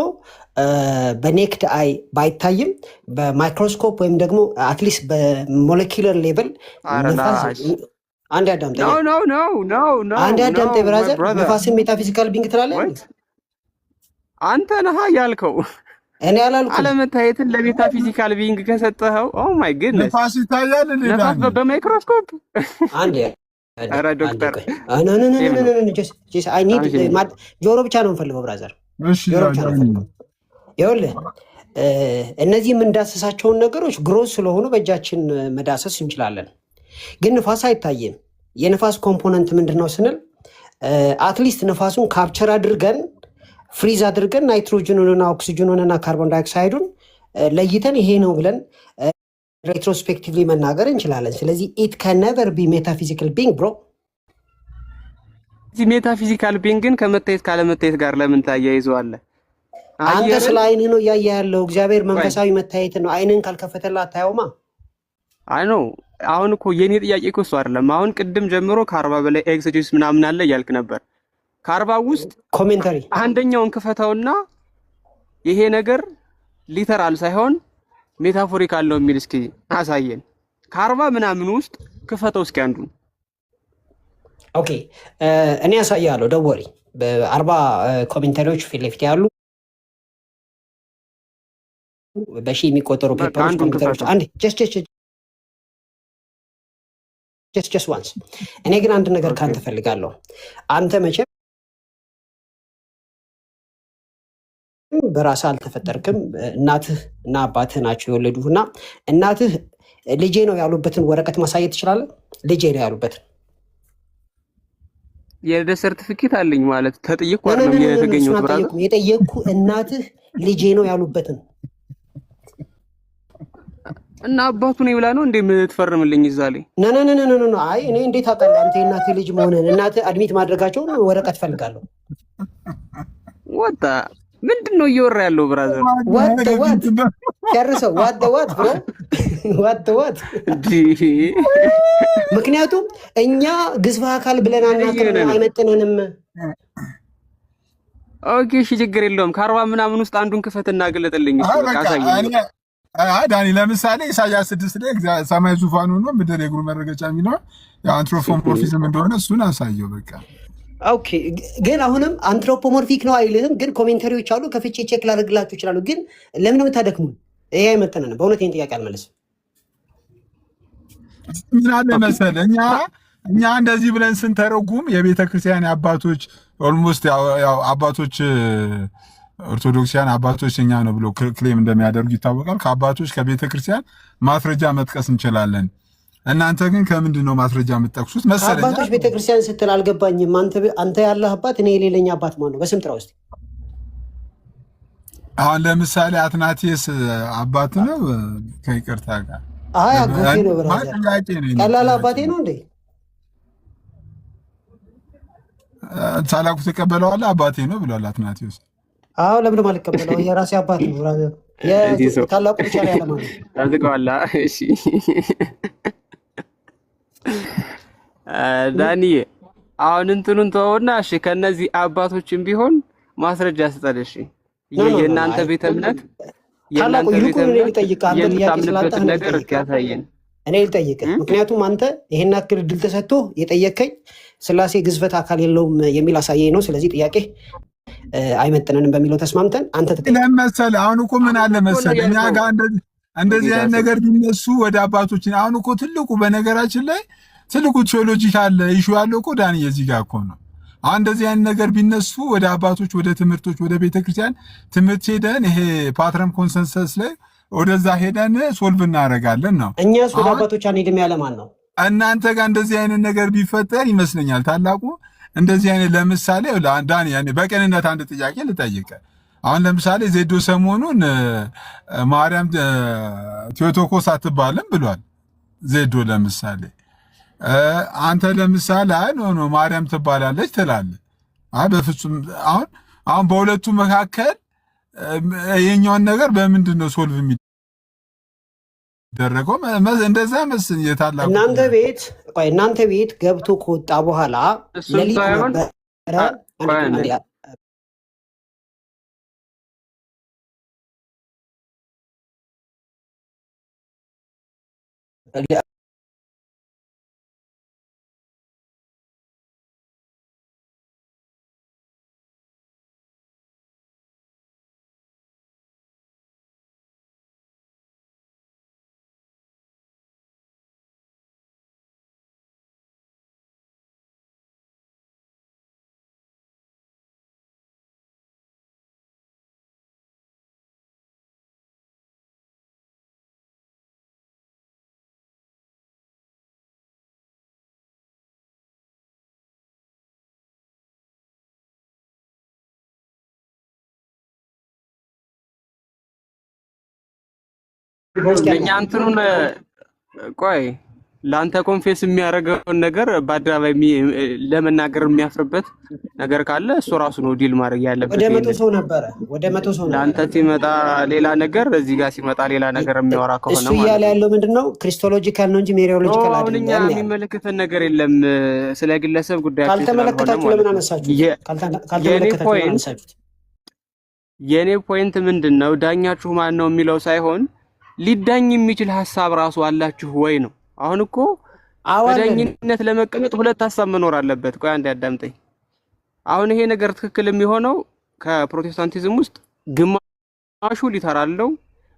በኔክድ አይ ባይታይም በማይክሮስኮፕ ወይም ደግሞ አትሊስት በሞለኪውለር ሌቭል አንድ አዳምጠኝ አንድ አዳምጠኝ ብራዘር፣ ነፋስን ሜታፊዚካል ቢንግ ትላለህ አንተ ነህ ያልከው። እኔ አላልኩም። አለመታየትን ለሜታፊዚካል ቢንግ ከሰጠኸው ኦ ማይ ጉድነስ ነፋስ ይታያል እንዴ? ነፋስ በማይክሮስኮፕ አንዴ ኧረ ዶክተር ጆሮ ብቻ ነው የምፈልገው ብራዘር። እሺ ጆሮ ብቻ ነው ፈልገው። ይኸውልህ እነዚህ የምንዳሰሳቸውን ነገሮች ግሮስ ስለሆኑ በእጃችን መዳሰስ እንችላለን፣ ግን ንፋስ አይታይም። የንፋስ ኮምፖነንት ምንድን ነው ስንል አትሊስት ንፋሱን ካፕቸር አድርገን ፍሪዝ አድርገን ናይትሮጅኑንና ኦክሲጅኑንና ካርቦን ዳይኦክሳይዱን ለይተን ይሄ ነው ብለን ሬትሮስፔክቲቭሊ መናገር እንችላለን። ስለዚህ ኢት ካን ነቨር ቢ ሜታፊዚካል ቢንግ ብሮ። እዚህ ሜታፊዚካል ቢንግን ከመታየት ካለመታየት ጋር ለምን ታያይዘዋለህ? አንተ ስለ አይንህ ነው እያየ ያለው። እግዚአብሔር መንፈሳዊ መታየት ነው። አይንን ካልከፈተላ አታየውማ። አይ ነው። አሁን እኮ የኔ ጥያቄ እኮ እሱ አይደለም። አሁን ቅድም ጀምሮ ከ40 በላይ ኤክስጂስ ምናምን አለ እያልክ ነበር። ከ40 ውስጥ ኮሜንታሪ አንደኛውን ክፈተውና ይሄ ነገር ሊተራል ሳይሆን ሜታፎሪካል ነው የሚል እስኪ አሳየን። ከ40 ምናምን ውስጥ ክፈተው እስኪ አንዱን። ኦኬ እኔ ያሳያለሁ። ደወሪ በ40 ኮሜንታሪዎች ፊት ለፊት ያሉ በሺ የሚቆጠሩ ፔፐሮች ኮሜንታሪዎች አንዴ ጀስት ዋንስ። እኔ ግን አንድ ነገር ካንተ ፈልጋለሁ። አንተ መቼም በራስህ አልተፈጠርክም። እናትህ እና አባትህ ናቸው የወለዱህ እና እናትህ ልጄ ነው ያሉበትን ወረቀት ማሳየት ትችላለህ? ልጄ ነው ያሉበትን የልደት ሰርቲፊኬት አለኝ ማለት ተጠየቅኩ አይደለም የተገኘው ብራዘር። የጠየቅኩ እናትህ ልጄ ነው ያሉበትን እና አባቱ ነው ይብላ ነው እንዴ የምትፈርምልኝ እዛ ላይ? ነ አይ እኔ እንዴት አውቃለሁ አንተ የእናትህ ልጅ መሆንህን? እናትህ አድሚት ማድረጋቸውን ወረቀት ፈልጋለሁ። ወጣ ምንድን ነው እየወራ ያለው ብራዘር? ዋት ጨርሰው ዋት ብሮ ዋት ምክንያቱም እኛ ግዝፈ አካል ብለን አናውቅም፣ አይመጥነንም። ኦኬ እሺ ችግር የለውም። ከ40 ምናምን ውስጥ አንዱን ክፈትና ግለጥልኝ እሺ። በቃ አሳየኝ። ዳኒ ለምሳሌ ኢሳያስ 6 ላይ ሰማይ ዙፋኑ ነው ምድር የእግሩ መረገጫ የሚለው የአንትሮፖሞርፊዝም እንደሆነ እሱን አሳየው በቃ። ኦኬ ግን አሁንም አንትሮፖሞርፊክ ነው አይልህም፣ ግን ኮሜንታሪዎች አሉ ከፍቼ ቼክ ላደርግላችሁ ይችላሉ። ግን ለምን ነው የምታደክሙን? ይሄ አይመጥነንም። በእውነት ይህን ጥያቄ አልመለስም። ምን አለ መሰለህ እኛ እንደዚህ ብለን ስንተረጉም የቤተ ክርስቲያን አባቶች ኦልሞስት ያው አባቶች ኦርቶዶክሲያን አባቶች እኛ ነው ብሎ ክሌም እንደሚያደርጉ ይታወቃል። ከአባቶች ከቤተ ክርስቲያን ማስረጃ መጥቀስ እንችላለን። እናንተ ግን ከምንድን ነው ማስረጃ የምትጠቅሱት መሰለኝ? አባቶች ቤተ ክርስቲያን ስትል አልገባኝም። አንተ ያለህ አባት እኔ የሌለኝ አባት ማን ነው? በስም ጥራ ውስጥ አሁን ለምሳሌ አትናቴስ አባት ነው ከይቅርታ ጋር አይ አጎቴ ነው ብራዘር። ቀላል አባቴ ነው እንዴ? ሳላቁ ተቀበለዋለህ አባቴ ነው ብሏል አትናቴስ። አዎ ለምን ማልቀበለው? የራሴ አባት ነው ብራዘር። የታላቁ ብቻ ላይ ያለ ማለት ታዝቀዋላ። እሺ ዳንዬ አሁን እንትኑን ተወውና እሺ ከነዚህ አባቶችም ቢሆን ማስረጃ ስጠን። እሺ የእናንተ ቤተ እምነት የእናንተ ቤተ እምነት የምታምንበትን ነገር እስኪ ያሳየን። እኔ ልጠይቅህ፣ ምክንያቱም አንተ ይሄን ያክል እድል ተሰጥቶ የጠየከኝ ስላሴ ግዝፈት አካል የለውም የሚል አሳየኝ ነው። ስለዚህ ጥያቄ አይመጥነንም በሚለው ተስማምተን አንተ ለመሰለህ አሁን እኮ ምን አለ መሰለህ እኛ ጋር እንደዚህ አይነት ነገር ቢነሱ ወደ አባቶች አሁን እኮ ትልቁ በነገራችን ላይ ትልቁ ቴዎሎጂካል ኢሹ ያለው እኮ ዳንዬ እዚህ ጋር እኮ ነው። አሁን እንደዚህ አይነት ነገር ቢነሱ ወደ አባቶች ወደ ትምህርቶች ወደ ቤተክርስቲያን ትምህርት ሄደን ይሄ ፓትረም ኮንሰንሰስ ላይ ወደዛ ሄደን ሶልቭ እናደርጋለን ነው። እኛስ ወደ አባቶች አንሄድም ያለ ማን ነው? እናንተ ጋር እንደዚህ አይነት ነገር ቢፈጠር ይመስለኛል ታላቁ እንደዚህ አይነት ለምሳሌ ዳኒ ያኔ በቀንነት አንድ ጥያቄ ልጠይቅ። አሁን ለምሳሌ ዜዶ ሰሞኑን ማርያም ቴዎቶኮስ አትባልም ብሏል ዜዶ ለምሳሌ አንተ ለምሳሌ አይ ኖ ማርያም ትባላለች ትላለህ። አይ በፍጹም አሁን በሁለቱ መካከል የኛውን ነገር በምንድን ነው ሶልቭ የሚደረገው? እንደዛ መስል የታላቁ እናንተ ቤት ገብቶ ከወጣ በኋላ ለሊት ነበረ እኛ እንትኑን ቆይ ለአንተ ኮንፌስ የሚያደርገውን ነገር በአደባባይ ለመናገር የሚያፍርበት ነገር ካለ እሱ ራሱ ነው ዲል ማድረግ ያለበት። ወደ 100 ሰው ነበረ፣ ወደ 100 ሰው ነበረ። ለአንተ ሲመጣ ሌላ ነገር፣ እዚህ ጋር ሲመጣ ሌላ ነገር የሚያወራ ከሆነ እሱ እያለ ያለው ምንድነው ክሪስቶሎጂካል ነው እንጂ ሜሪዮሎጂካል አይደለም። እኛ የሚመለከተን ነገር የለም። ስለ ግለሰብ ጉዳይ ካልተመለከታችሁ ለምን አነሳችሁ? ካልተመለከታችሁ ለምን አነሳችሁት? የኔ ፖይንት ምንድነው ዳኛችሁ ማን ነው የሚለው ሳይሆን ሊዳኝ የሚችል ሐሳብ ራሱ አላችሁ ወይ ነው። አሁን እኮ በዳኝነት ለመቀመጥ ሁለት ሐሳብ መኖር አለበት። ቆይ አንዴ አዳምጠኝ። አሁን ይሄ ነገር ትክክል የሚሆነው ከፕሮቴስታንቲዝም ውስጥ ግማሹ ሊተራል ነው፣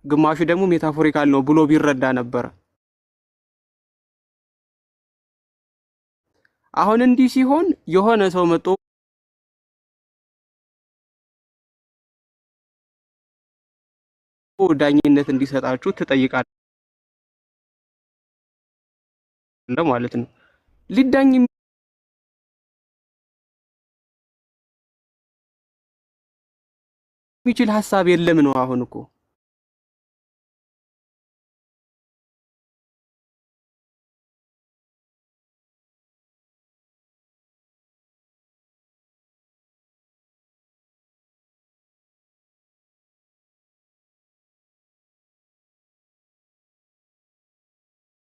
ግማሹ ደግሞ ሜታፎሪካል ነው ብሎ ቢረዳ ነበረ። አሁን እንዲህ ሲሆን የሆነ ሰው መጥቶ ዳኝነት እንዲሰጣችሁ ትጠይቃለህ ማለት ነው። ሊዳኝ የሚችል ሐሳብ የለም ነው አሁን እኮ